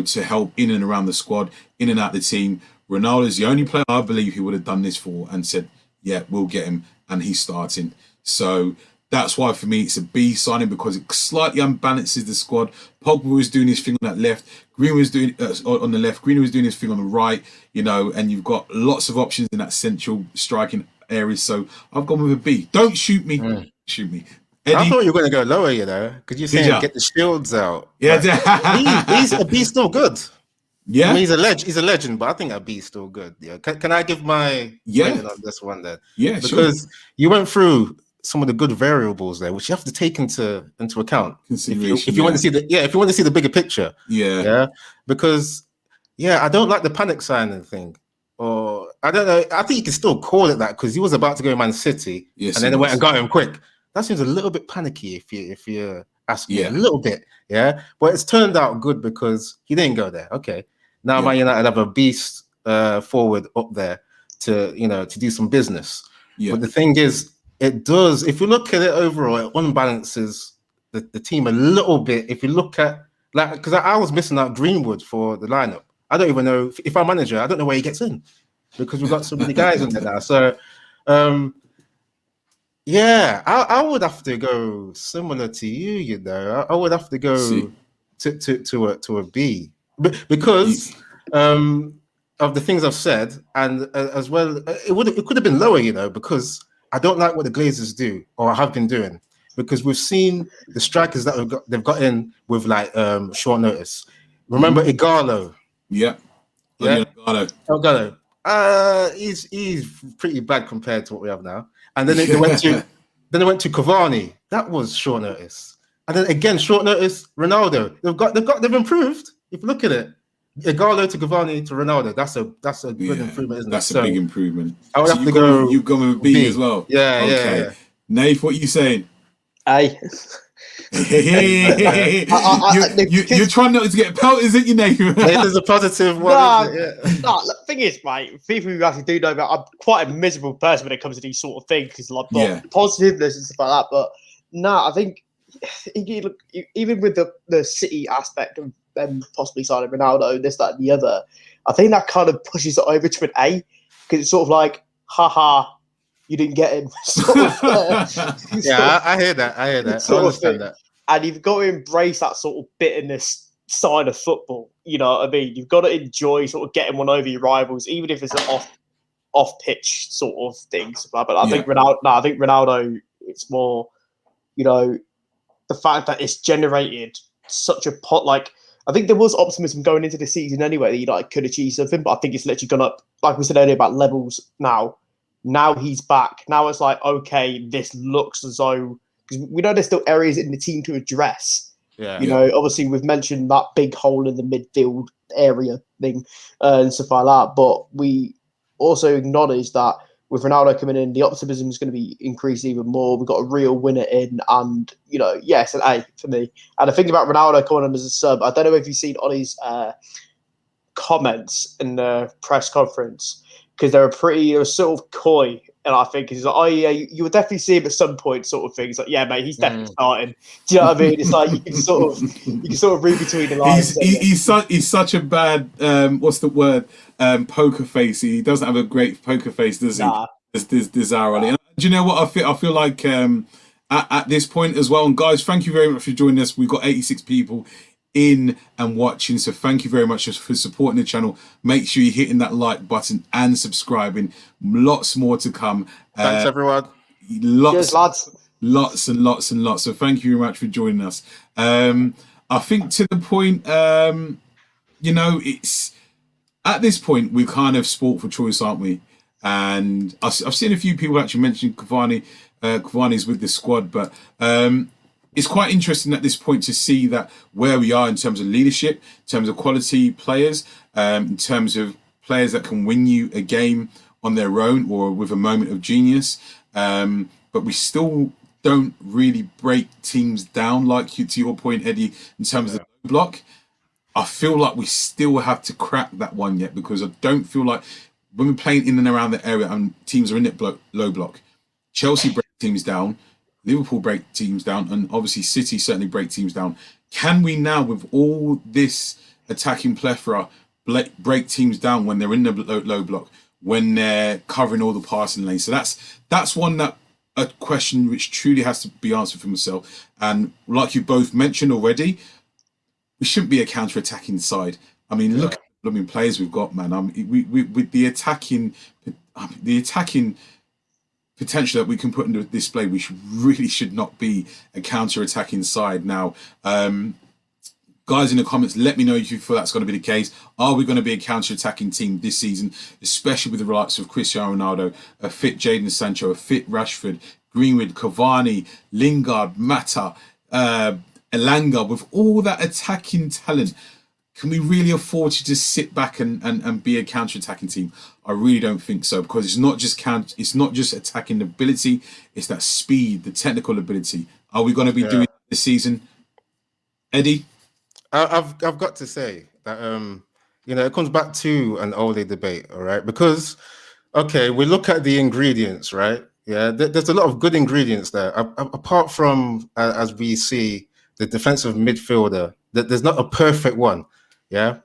to help in and around the squad, in and out the team. Ronaldo's the only player I believe he would have done this for and said, yeah, we'll get him, and he's starting. So that's why for me it's a B signing, because it slightly unbalances the squad. Pogba was doing his thing on that left. Green was doing on the left. Green was doing his thing on the right. And you've got lots of options in that central striking area. So I've gone with a B. Don't shoot me. Shoot me. Eddie? I thought you were going to go lower, because you're saying get the shields out. Yeah, a B's still good. Yeah, I mean, he's a legend, but I think a B's still good. Yeah, can I give my rating on this one then? Yeah, because you went through some of the good variables there, which you have to take into account if you want to see the bigger picture. Yeah. Because I don't like the panic signing thing. Or I don't know. I think you can still call it that, because he was about to go to Man City, and then they went and got him quick. That seems a little bit panicky if you ask me, a little bit, But it's turned out good because he didn't go there. Okay, now Man United have a beast forward up there to do some business. Yeah. But the thing is, it does. If you look at it overall, it unbalances the team a little bit. If you look at because I was missing out Greenwood for the lineup. I don't even know if I'm manager. I don't know where he gets in, because we've got so many guys in there now. So. I would have to go similar to you. I would have to go to a B because of the things I've said, and as well, it could have been lower, you know, because I don't like what the Glazers do or have been doing, because we've seen the strikers that they've got in with like short notice. Remember Igalo? Yeah. Igalo. He's pretty bad compared to what we have now. And then they went to Cavani. That was short notice. And then again, short notice, Ronaldo. They've improved. If you look at it, Igalo to Cavani to Ronaldo. That's a good improvement, isn't it? That's a big improvement. I would have to go. You've gone with B as well. Yeah, yeah. Nath, what are you saying? A. You're trying not to get pelted, isn't you, Nath? There's a positive one. The thing is, mate, people who actually do know that I'm quite a miserable person when it comes to these sort of things, because like positiveness and stuff like that. But I think even with the City aspect of them possibly signing Ronaldo, this, that, and the other, I think that kind of pushes it over to an A, because it's sort of like, haha, you didn't get him. I hear that. I understand that. And you've got to embrace that sort of bitterness side of football. You know what I mean? You've got to enjoy sort of getting one over your rivals, even if it's an off-pitch sort of things. But I think Ronaldo, it's more, you know, the fact that it's generated such a pot. Like, I think there was optimism going into the season anyway that United could achieve something, but I think it's literally gone up, like we said earlier, about levels now. Now he's back. Now it's like, okay, this looks as though, because we know there's still areas in the team to address. You know, obviously we've mentioned that big hole in the midfield area thing and stuff like that, but we also acknowledge that with Ronaldo coming in, the optimism is going to be increased even more. We've got a real winner in, and, you know, yes, an A for me. And the thing about Ronaldo coming on as a sub, I don't know if you've seen Ollie's comments in the press conference, because they were sort of coy, and I think he's like, oh yeah, you would definitely see him at some point, sort of thing. It's like, yeah, mate, he's definitely starting. Do you know what I mean? It's like you can sort of read between the lines. He's such a bad what's the word, poker face. He doesn't have a great poker face, does he? There's Desiree. And do you know what I feel like at this point as well? And guys, thank you very much for joining us. We've got 86 people in and watching, so thank you very much for supporting the channel. Make sure you're hitting that like button and subscribing. Lots more to come. Thanks everyone. Cheers, lads. Lots and lots and lots. So thank you very much for joining us. I think to the point, you know, it's at this point we're kind of sport for choice, aren't we? And I've seen a few people actually mention Cavani's with the squad, but it's quite interesting at this point to see that where we are in terms of leadership, in terms of quality players, in terms of players that can win you a game on their own or with a moment of genius. But we still don't really break teams down, like to your point, Eddie, in terms of the low block. I feel like we still have to crack that one yet, because I don't feel like when we're playing in and around the area and teams are in it low block, Chelsea break teams down, Liverpool break teams down, and obviously City certainly break teams down. Can we now, with all this attacking plethora, break teams down when they're in the low block, when they're covering all the passing lanes? So that's a question which truly has to be answered for myself. And like you both mentioned already, we shouldn't be a counter-attacking side. I mean, look at the players we've got, man. We with the attacking potential that we can put into display, we really should not be a counter-attacking side now. Guys in the comments, let me know if you feel that's going to be the case. Are we going to be a counter-attacking team this season, especially with the likes of Cristiano Ronaldo, a fit Jadon Sancho, a fit Rashford, Greenwood, Cavani, Lingard, Mata, Elanga, with all that attacking talent? Can we really afford to just sit back and be a counter-attacking team? I really don't think so, because it's not just attacking ability, it's that speed, the technical ability. Are we going to be doing that this season, Eddie? I've got to say that you know, it comes back to an older debate, all right? Because we look at the ingredients, right? Yeah, there's a lot of good ingredients there. Apart from as we see the defensive midfielder, that there's not a perfect one. Yeah,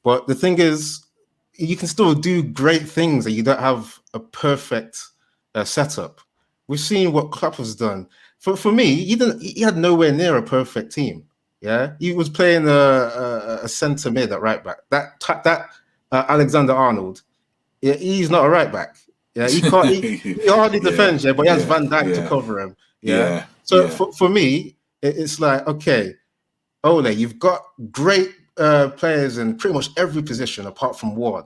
but the thing is, you can still do great things, and you don't have a perfect setup. We've seen what Klopp has done. For me, he had nowhere near a perfect team. Yeah, he was playing a centre mid at right back. That Alexander-Arnold, yeah, he's not a right back. Yeah, he can't. He hardly defends. Yeah, but he has Van Dijk to cover him. Yeah. So for me, it's like, okay, Ole, you've got great players in pretty much every position apart from one.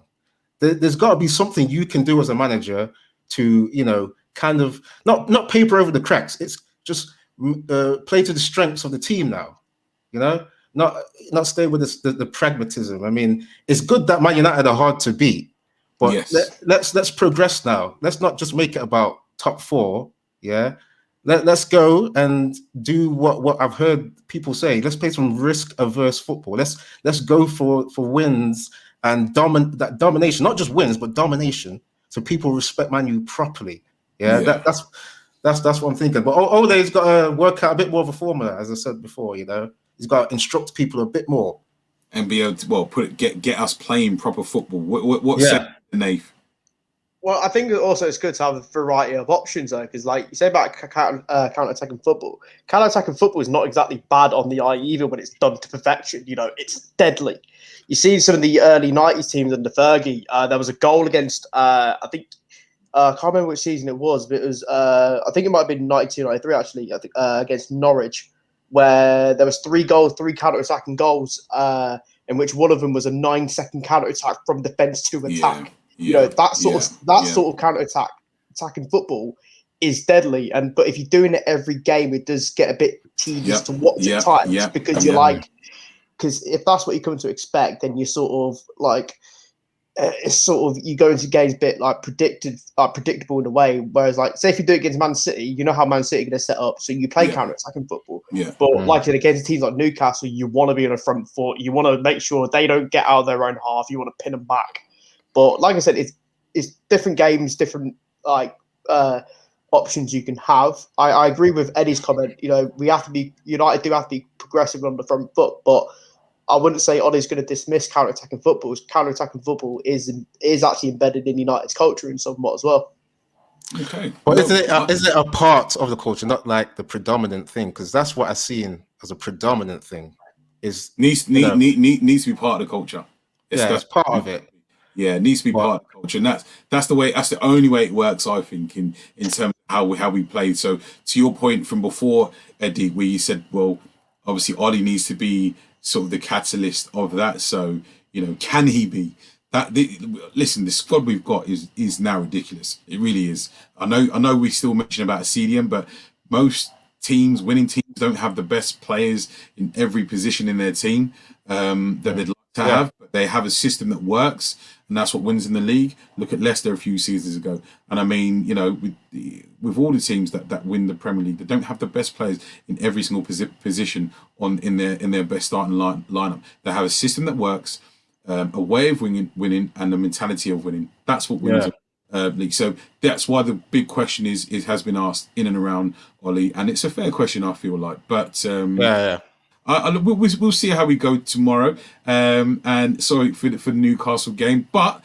There's got to be something you can do as a manager to, you know, kind of not paper over the cracks. It's just play to the strengths of the team now. You know, not stay with the pragmatism. I mean, it's good that Man United are hard to beat, but let's progress now. Let's not just make it about top four. Yeah, let's go and do what I've heard people say. Let's play some risk-averse football. Let's go for wins and that domination, not just wins but domination, so people respect Man U properly. Yeah. That's what I'm thinking. But Ole's got to work out a bit more of a formula, as I said before. You know, he's got to instruct people a bit more and be able to get us playing proper football. What's Nath? Well, I think also it's good to have a variety of options, though, because like you say about counter-attacking football, counter-attacking football is not exactly bad on the eye either when it's done to perfection. You know, it's deadly. You see some of the early 90s teams under Fergie, there was a goal against, I think, I can't remember which season it was, but it was, I think it might have been 92, 93, actually, I think, against Norwich, where there was 3 goals, 3 counter-attacking goals, in which one of them was a 9-second counter-attack from defence to attack. You know, that sort of counter-attacking football is deadly. But if you're doing it every game, it does get a bit tedious to watch at times because you're like, because if that's what you come to expect, then you're sort of like, it's sort of, you go into games a bit like predictable in a way. Whereas, like, say if you do it against Man City, you know how Man City are going to set up, so you play counter-attacking football. But like against teams like Newcastle, you want to be on the front foot. You want to make sure they don't get out of their own half. You want to pin them back. But like I said, it's different games, different options you can have. I agree with Eddie's comment. You know, United do have to be progressive on the front foot, but I wouldn't say Ollie's going to dismiss counter-attacking football. Counter-attacking football is actually embedded in United's culture in somewhat as well. Okay, but is it a part of the culture, not like the predominant thing? Because that's what I've seen as a predominant thing. Needs to be part of the culture. It's part of it. Yeah, it needs to be part of the culture, and that's the only way it works, I think, in terms of how we play. So to your point from before, Eddie, where you said, well, obviously Ollie needs to be sort of the catalyst of that. So, you know, can he be that? Listen, the squad we've got is now ridiculous. It really is. I know we still mention about a CDM, but most winning teams don't have the best players in every position in their team that they'd like to have, but they have a system that works, and that's what wins in the league. Look at Leicester a few seasons ago, and I mean, you know, with all the teams that win the Premier League, they don't have the best players in every single position in their best starting lineup. They have a system that works, a way of winning, and a mentality of winning. That's what wins league. So that's why the big question has been asked in and around Ollie, and it's a fair question, I feel like. But we'll see how we go tomorrow. And sorry for the Newcastle game, but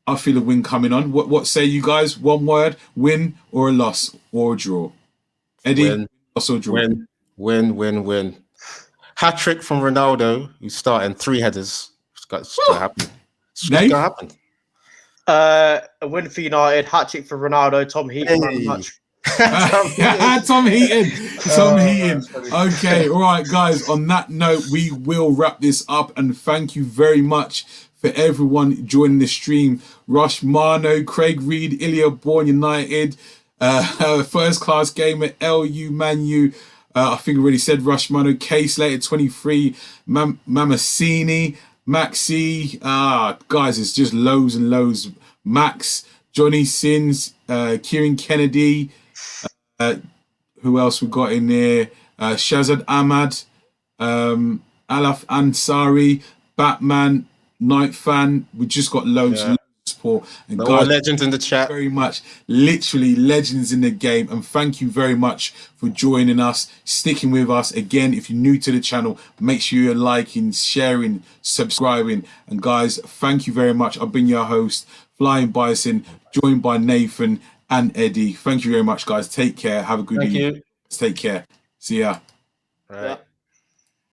I feel a win coming on. What say you guys? One word: win or a loss or a draw. Eddie, loss or draw? Win. Hat trick from Ronaldo, who's starting 3 headers. It's got to happen. It's going to happen. A win for United. Hat trick for Ronaldo. Tom Heaton. Tom Heaton. Okay, all right, guys. On that note, we will wrap this up, and thank you very much for everyone joining the stream. Rush Mano, Craig Reed, Ilya Born United, First Class Gamer, LU Manu. I think I already said Rush Mano, K Slater 23, Mamasini, Maxi. Guys, it's just loads and loads. Max, Johnny Sins, Kieran Kennedy. Who else we got in there? Shazad Ahmad, Alaf Ansari, Batman, Night Fan. We just got loads of support. And guys, legends in the chat. Very much, literally legends in the game. And thank you very much for joining us, sticking with us. Again, if you're new to the channel, make sure you're liking, sharing, subscribing. And guys, thank you very much. I've been your host, Flying Bison, joined by Nathan and Eddie. Thank you very much, guys. Take care. Have a good evening. You. Take care. See ya. Right.